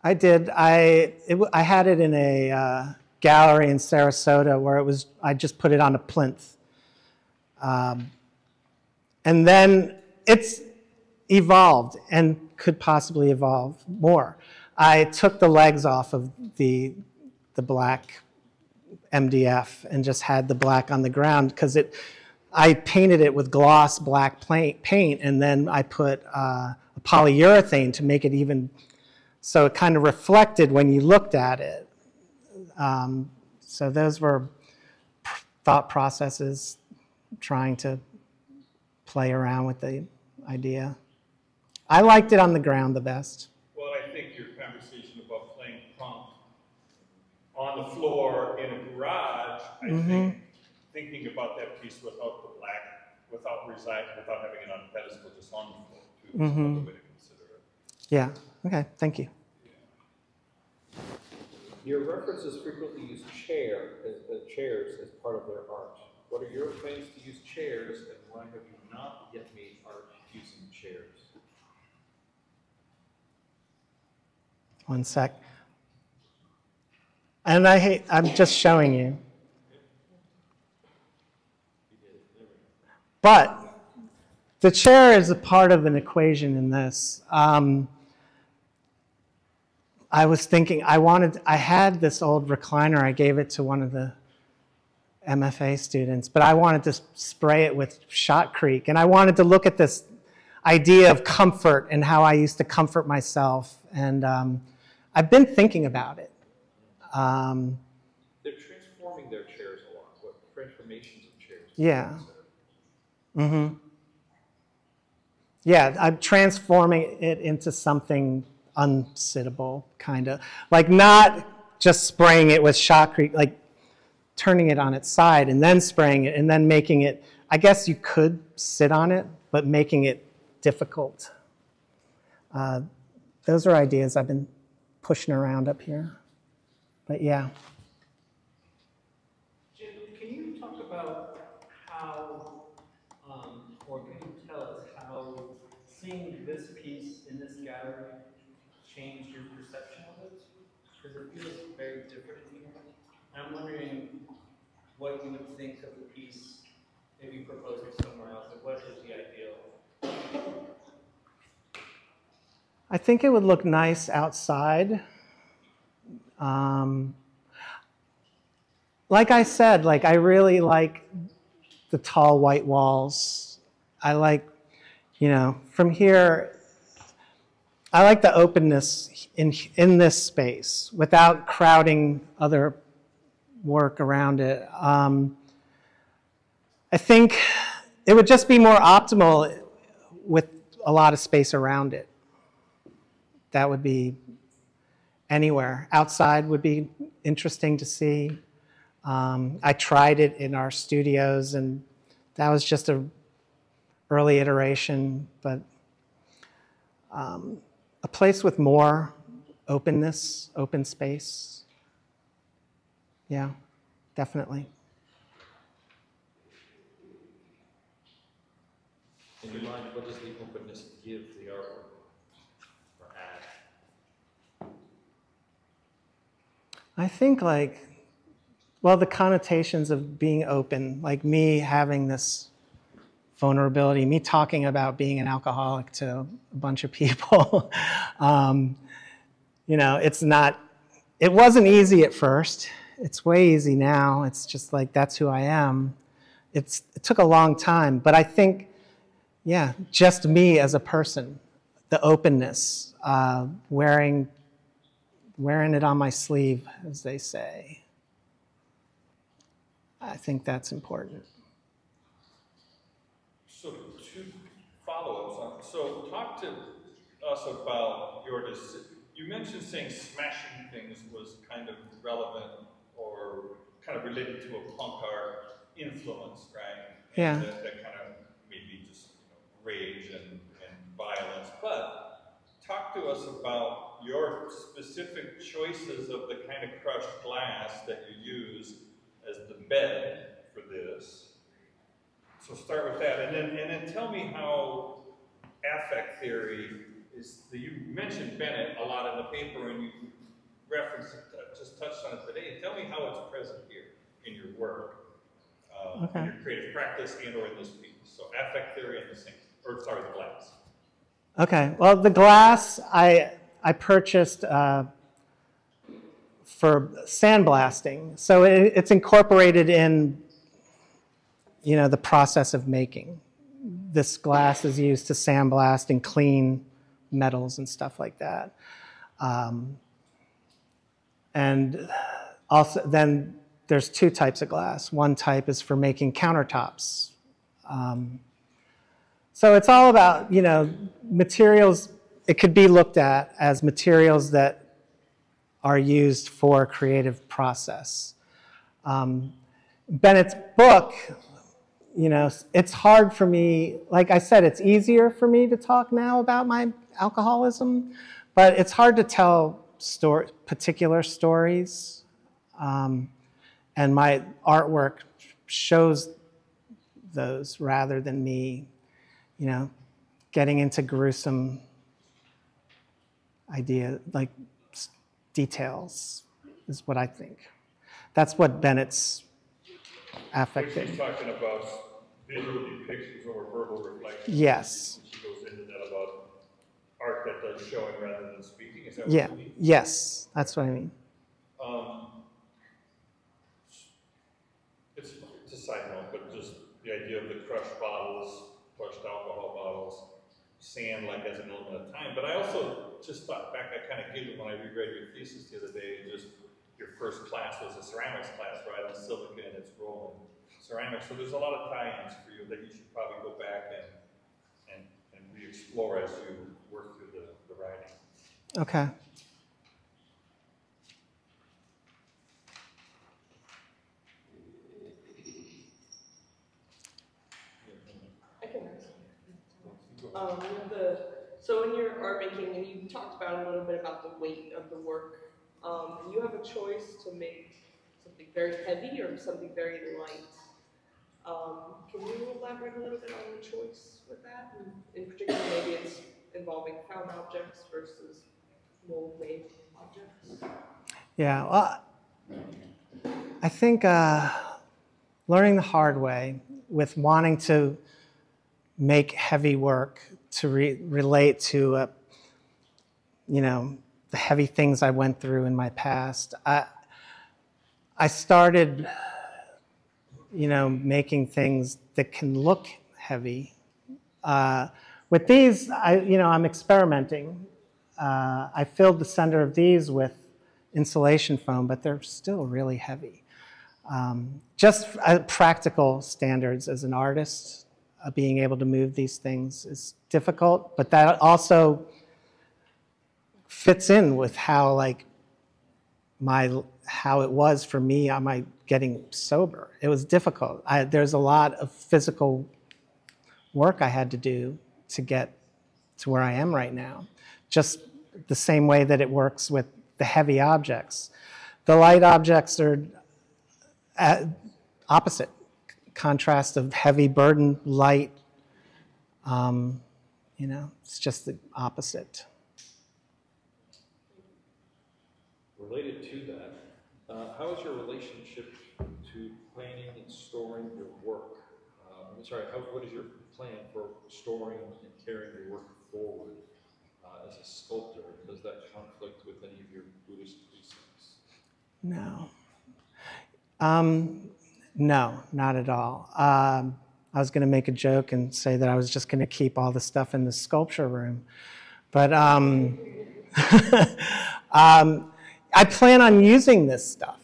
I did. I had it in a gallery in Sarasota where I just put it on a plinth. And then it's evolved and could possibly evolve more. I took the legs off of the black MDF and just had the black on the ground because I painted it with gloss black paint, and then I put a polyurethane to make it even, so it kind of reflected when you looked at it. So those were thought processes, trying to play around with the idea. I liked it on the ground the best. Well, I think your conversation about playing punk on the floor in a garage, I think thinking about that piece without the black, without having it on a pedestal, just on the floor, too, is another way to consider it. Yeah, okay, thank you. Your references frequently use chairs as part of their art. What are your plans to use chairs, and why have you not yet made art using chairs? One sec. And I'm just showing you. But the chair is a part of an equation in this. I was thinking, I had this old recliner, I gave it to one of the MFA students, but I wanted to spray it with shotcrete, and I wanted to look at this idea of comfort and how I used to comfort myself, and I've been thinking about it. They're transforming their chairs a lot. What transformations of chairs? Yeah. Mm-hmm. Yeah, I'm transforming it into something unsittable, kind of. Like not just spraying it with shotcrete, like turning it on its side and then spraying it and then making it, I guess you could sit on it, but making it difficult. those are ideas I've been pushing around up here. But yeah. Jim, can you talk about how, or can you tell us how seeing this piece in this gallery changed your perception of it? Because it feels very different in here. And I'm wondering what you would think of the piece if you proposed it somewhere else, or what is the ideal? I think it would look nice outside. Like I said, like I really like the tall white walls. I like, you know, from here, I like the openness in this space without crowding other work around it. I think it would just be more optimal with a lot of space around it. That would be anywhere. Outside would be interesting to see. I tried it in our studios, and that was just an early iteration, but a place with more openness, open space. Yeah, definitely. In your mind, what does the openness give the artwork or add? I think like, well, the connotations of being open, like me having this vulnerability, me talking about being an alcoholic to a bunch of people. You know, it wasn't easy at first. It's way easy now. It's just like, that's who I am. It took a long time, but I think, yeah, just me as a person, the openness, wearing it on my sleeve, as they say. I think that's important. So two follow-ups. So talk to us about your decision. You mentioned saying smashing things was kind of relevant or kind of related to a punk art influence, right? Yeah. And that kind of maybe just rage and violence. But talk to us about your specific choices of the kind of crushed glass that you use as the bed for this. So start with that, and then tell me how affect theory is. You mentioned Bennett a lot in the paper, and you referenced it, just touched on it today. Tell me how it's present here in your work, in your creative practice, and/or in this piece. So affect theory and the same, or sorry, the glass. Okay. Well, the glass I purchased for sandblasting, so it's incorporated in, you know, the process of making. This glass is used to sandblast and clean metals and stuff like that. And also, then there's two types of glass. One type is for making countertops. So it's all about, you know, materials. It could be looked at as materials that are used for creative process. Bennett's book, you know, it's hard for me, like I said, it's easier for me to talk now about my alcoholism, but it's hard to tell particular stories. And my artwork shows those rather than me, you know, getting into gruesome like details is what I think. That's what Bennett's affected. She's talking about visual depictions or verbal reflections. Yes. She goes into that about art that does showing rather than speaking. Is that what you mean? Yes, that's what I mean. It's a side note, but just the idea of the crushed bottles, crushed alcohol bottles, sand like as an element of time. But I also just thought back, I kind of giggled when I reread your thesis the other day, and just your first class was a ceramics class, right, on silica and its role in ceramics. So there's a lot of tie-ins for you that you should probably go back and re-explore as you work through the writing. Okay. I can answer. So in your art making, and you talked about around a little bit about the weight of the work. You have a choice to make something very heavy or something very light. Can you elaborate a little bit on the choice with that? In particular, maybe it's involving found objects versus mold-made objects. Yeah, well, I think learning the hard way with wanting to make heavy work to relate to, you know, the heavy things I went through in my past. I started, you know, making things that can look heavy. With these, I'm experimenting. I filled the center of these with insulation foam, but they're still really heavy. Just practical standards as an artist, being able to move these things is difficult, but that also fits in with how, like, how it was for me on my getting sober. It was difficult. There's a lot of physical work I had to do to get to where I am right now. Just the same way that it works with the heavy objects. The light objects are opposite, contrast of heavy burden, light. You know, it's just the opposite. Related to that, how is your relationship to planning and storing your work? What is your plan for storing and carrying your work forward as a sculptor? Does that conflict with any of your Buddhist precepts? No. No, not at all. I was going to make a joke and say that I was just going to keep all the stuff in the sculpture room. But I plan on using this stuff.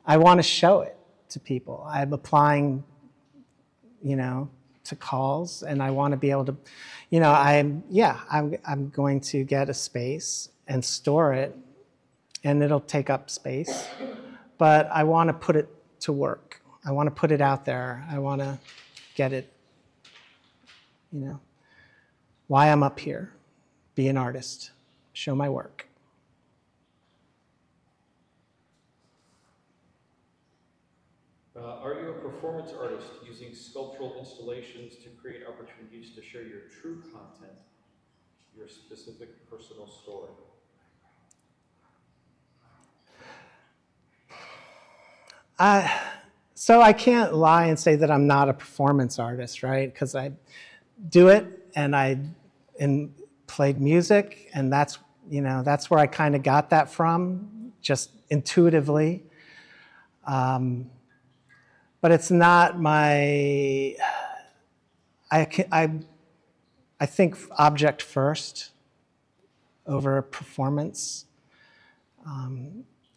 I want to show it to people. I'm applying, you know, to calls, and I want to be able to, you know, I'm going to get a space and store it, and it'll take up space, but I want to put it to work. I want to put it out there. I want to get it, you know, why I'm up here, be an artist, show my work. Are you a performance artist using sculptural installations to create opportunities to share your true content, your specific personal story? So I can't lie and say that I'm not a performance artist, right? Because I do it, and I played music, and that's, you know, that's where I kind of got that from, just intuitively. But it's not my, I think object first over performance.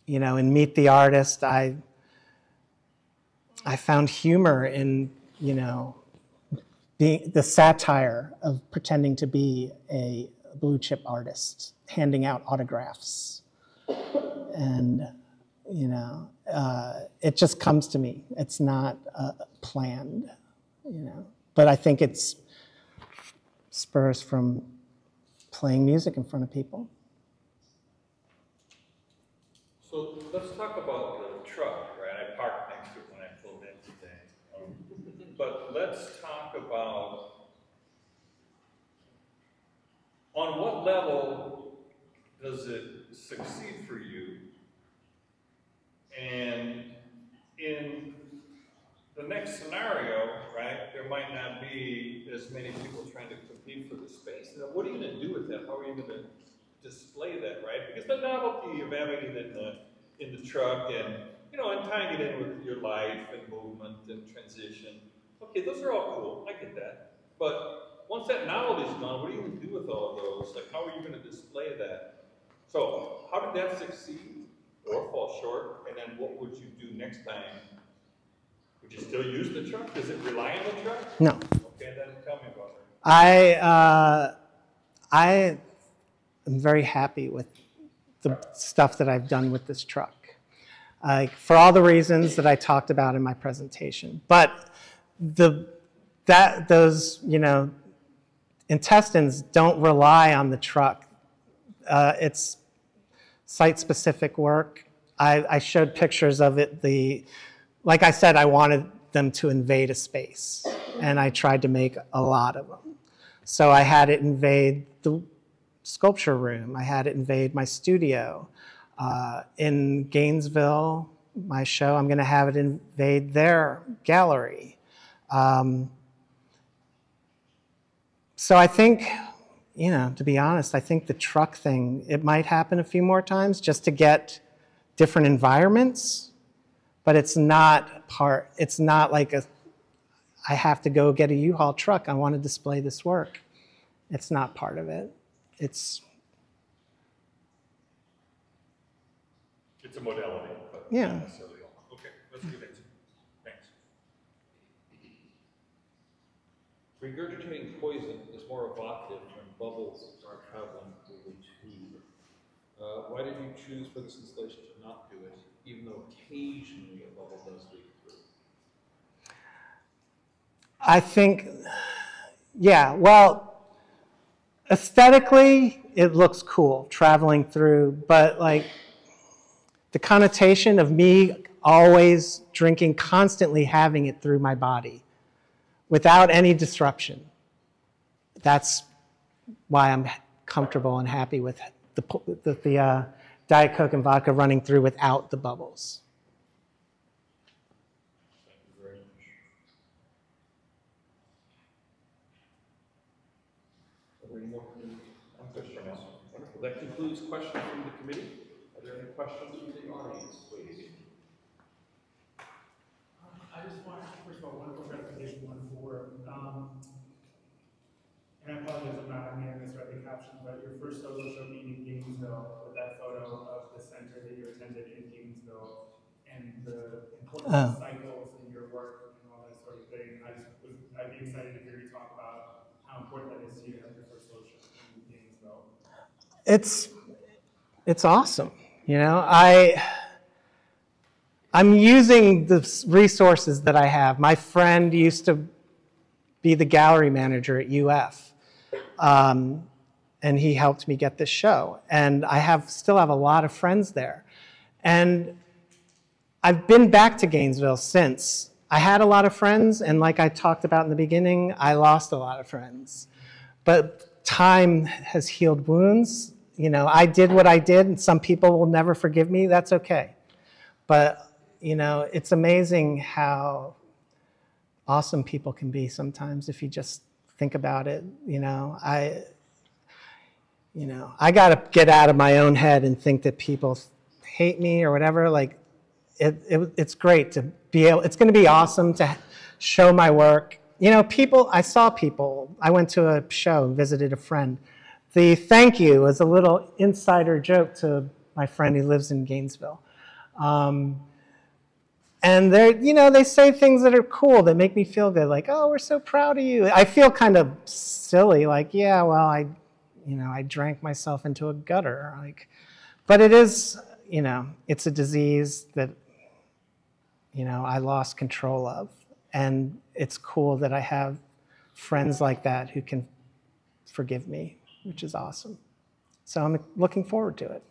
You know, in Meet the Artist, I found humor in, you know, the satire of pretending to be a blue chip artist, handing out autographs. And, you know, it just comes to me. It's not planned, you know. But I think it's spurs from playing music in front of people. So let's talk about the truck, right? I parked next to it when I pulled in today. But let's talk about, on what level does it succeed for you? And in the next scenario, right, there might not be as many people trying to compete for the space. Now, what are you going to do with that? How are you going to display that, right? Because the novelty of having it in the truck and, you know, and tying it in with your life and movement and transition. Okay, those are all cool. I get that. But once that novelty's gone, what are you going to do with all of those? Like, how are you going to display that? So, how did that succeed or fall short? And then what would you do next time? Would you still use the truck? Does it rely on the truck? No. Okay, then tell me about it. I am very happy with the stuff that I've done with this truck, for all the reasons that I talked about in my presentation. But those, you know, intestines don't rely on the truck. It's site-specific work. I showed pictures of it. Like I said, I wanted them to invade a space, and I tried to make a lot of them. So I had it invade the sculpture room. I had it invade my studio. In Gainesville, my show, I'm going to have it invade their gallery. So I think, to be honest, I think the truck thing, it might happen a few more times just to get different environments, but it's not like I have to go get a U-Haul truck. I want to display this work. It's not part of it. It's a modality, but yeah. not necessarily all. Okay, that's a good answer. Thanks. Regurgitating poison is more evocative when bubbles are traveling through the tube. Why did you choose for this installation to not do it, even though occasionally a bubble does leak through? I think, yeah, well, aesthetically, it looks cool traveling through, but like the connotation of me always drinking, constantly having it through my body without any disruption. That's why I'm comfortable and happy with the Diet Coke and vodka running through without the bubbles. Thank you very much. Are there any more questions? Wonderful. That concludes questions from the committee. Are there any questions from the audience, please? I just want, first of all, one for clarification, one for, and I apologize if not, I may have misread the caption, but your first solo show being in Gainesville, with that photo of the center that you attended in Gainesville, and the importance of cycles in your work and all that sort of thing. I'd be excited to hear you talk about how important that is to you to have your first solo show in Gainesville. It's awesome. I'm using the resources that I have. My friend used to be the gallery manager at UF, and he helped me get this show. And I still have a lot of friends there. And I've been back to Gainesville since. I had a lot of friends, and like I talked about in the beginning, I lost a lot of friends. But time has healed wounds. I did what I did, and some people will never forgive me. That's okay. But it's amazing how awesome people can be sometimes if you just think about it. I got to get out of my own head and think that people hate me or whatever. Like, it's great to be able. It's going to be awesome to show my work. I saw people. I went to a show, visited a friend. The thank you was a little insider joke to my friend who lives in Gainesville. And they say things that are cool that make me feel good, like, oh, we're so proud of you. I feel kind of silly, like, yeah, well, I drank myself into a gutter. But it is, it's a disease that, I lost control of. And it's cool that I have friends like that who can forgive me, which is awesome. So I'm looking forward to it.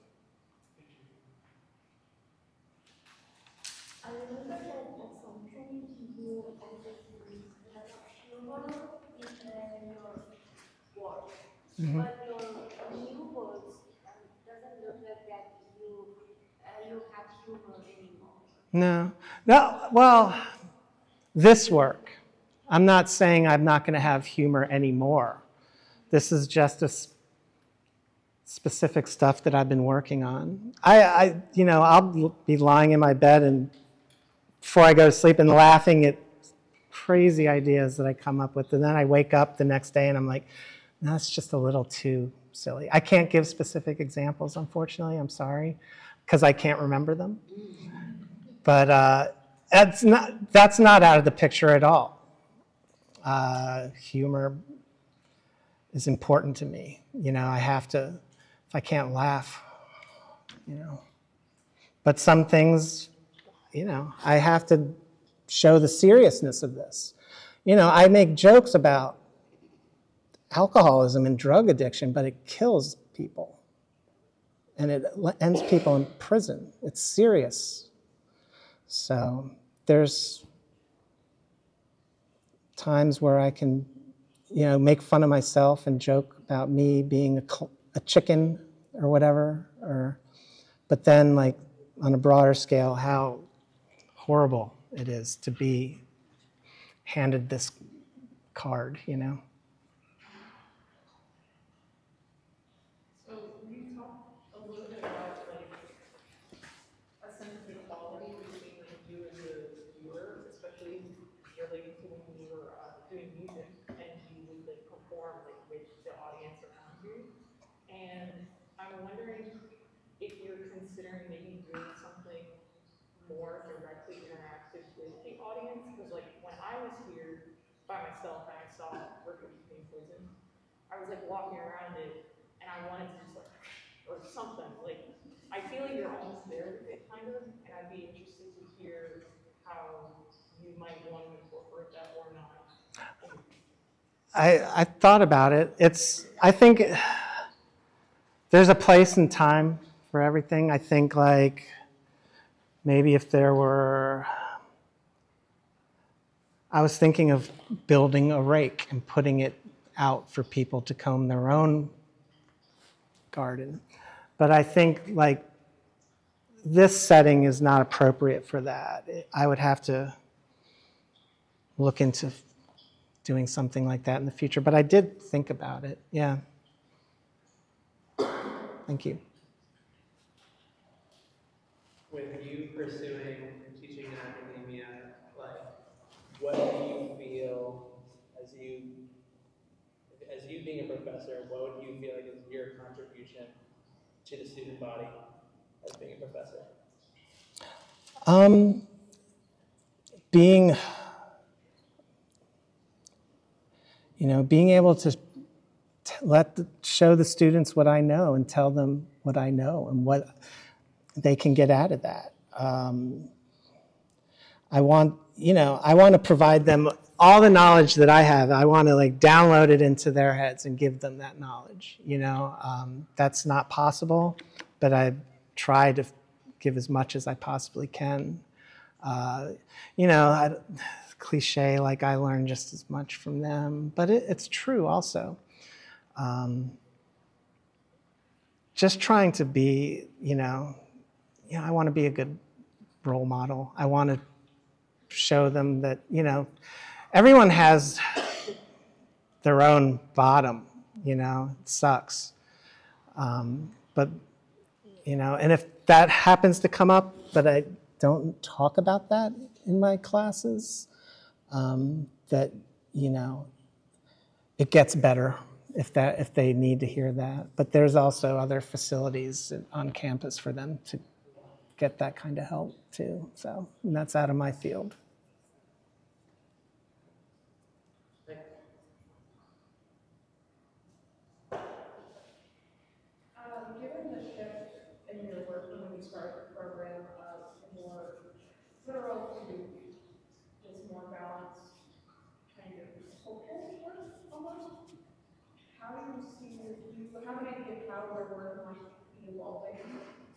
I remember that at some point you wanted to use a lot of humor in your work, but your new works doesn't look like that you have humor anymore. No, well, this work. I'm not saying I'm not going to have humor anymore. This is just a specific stuff that I've been working on. I'll be lying in my bed and before I go to sleep and laughing at crazy ideas that I come up with. And then I wake up the next day and I'm like, no, it's just a little too silly. I can't give specific examples, unfortunately. I'm sorry, because I can't remember them. But that's not out of the picture at all. Humor is important to me. I have to, if I can't laugh, But some things, I have to show the seriousness of this. I make jokes about alcoholism and drug addiction, but it kills people. and it ends people in prison. It's serious. So there's times where I can, make fun of myself and joke about me being a chicken or whatever, but then like on a broader scale, how horrible it is to be handed this card, So you talk a little bit about like a sense of equality between like you as a viewer, especially relating to when you were doing music and you would like perform like with the audience around you. And I'm wondering if you're considering maybe doing something more directly interactive with the audience, because like when I was here by myself and I saw Working Between Prison, I was like walking around it and I wanted to just like, or something, like, I feel like you're almost there with it kind of, and I'd be interested to hear how you might want to incorporate that or not. I thought about it. I think there's a place and time for everything. I think like maybe if there were, I was thinking of building a rake and putting it out for people to comb their own garden. But I think like this setting is not appropriate for that. I would have to look into doing something like that in the future. But I did think about it. Yeah. Thank you. With you pursuing teaching in academia, like, what do you feel as you being a professor, what would you feel like is your contribution to the student body as being a professor? Being able to show the students what I know and tell them what I know and what they can get out of that. I want to provide them all the knowledge that I have. I want to like download it into their heads and give them that knowledge. That's not possible, but I try to give as much as I possibly can. Cliche, like I learn just as much from them, but it's true also. Just trying to be, I want to be a good role model. I want to show them that, everyone has their own bottom, it sucks. But, and if that happens to come up, but I don't talk about that in my classes, that, it gets better if they need to hear that. But there's also other facilities on campus for them to get that kind of help too. So, and that's out of my field. Given the shift in your work when you started the program of more literal to this more balanced kind of hopeful work almost, how do you have an idea of how your work might be evolving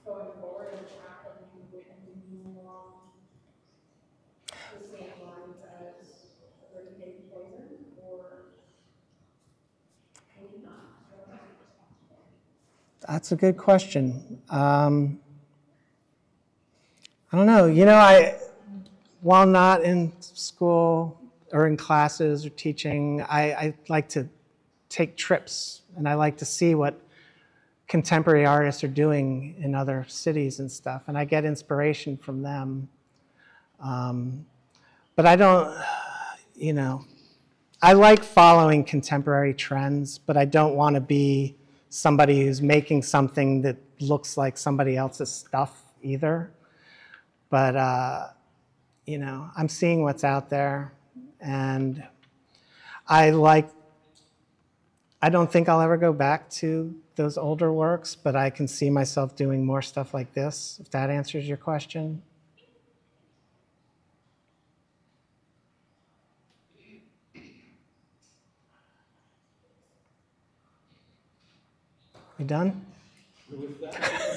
going forward and the path of you continuing along the same lines as taking poison, or maybe not? I don't know. That's a good question. I don't know. While not in school or in classes or teaching, I like to take trips and I like to see what contemporary artists are doing in other cities and stuff, and I get inspiration from them. But I don't, I like following contemporary trends, but I don't want to be somebody who's making something that looks like somebody else's stuff either. But, I'm seeing what's out there, and I don't think I'll ever go back to those older works, but I can see myself doing more stuff like this, if that answers your question. We done? With that,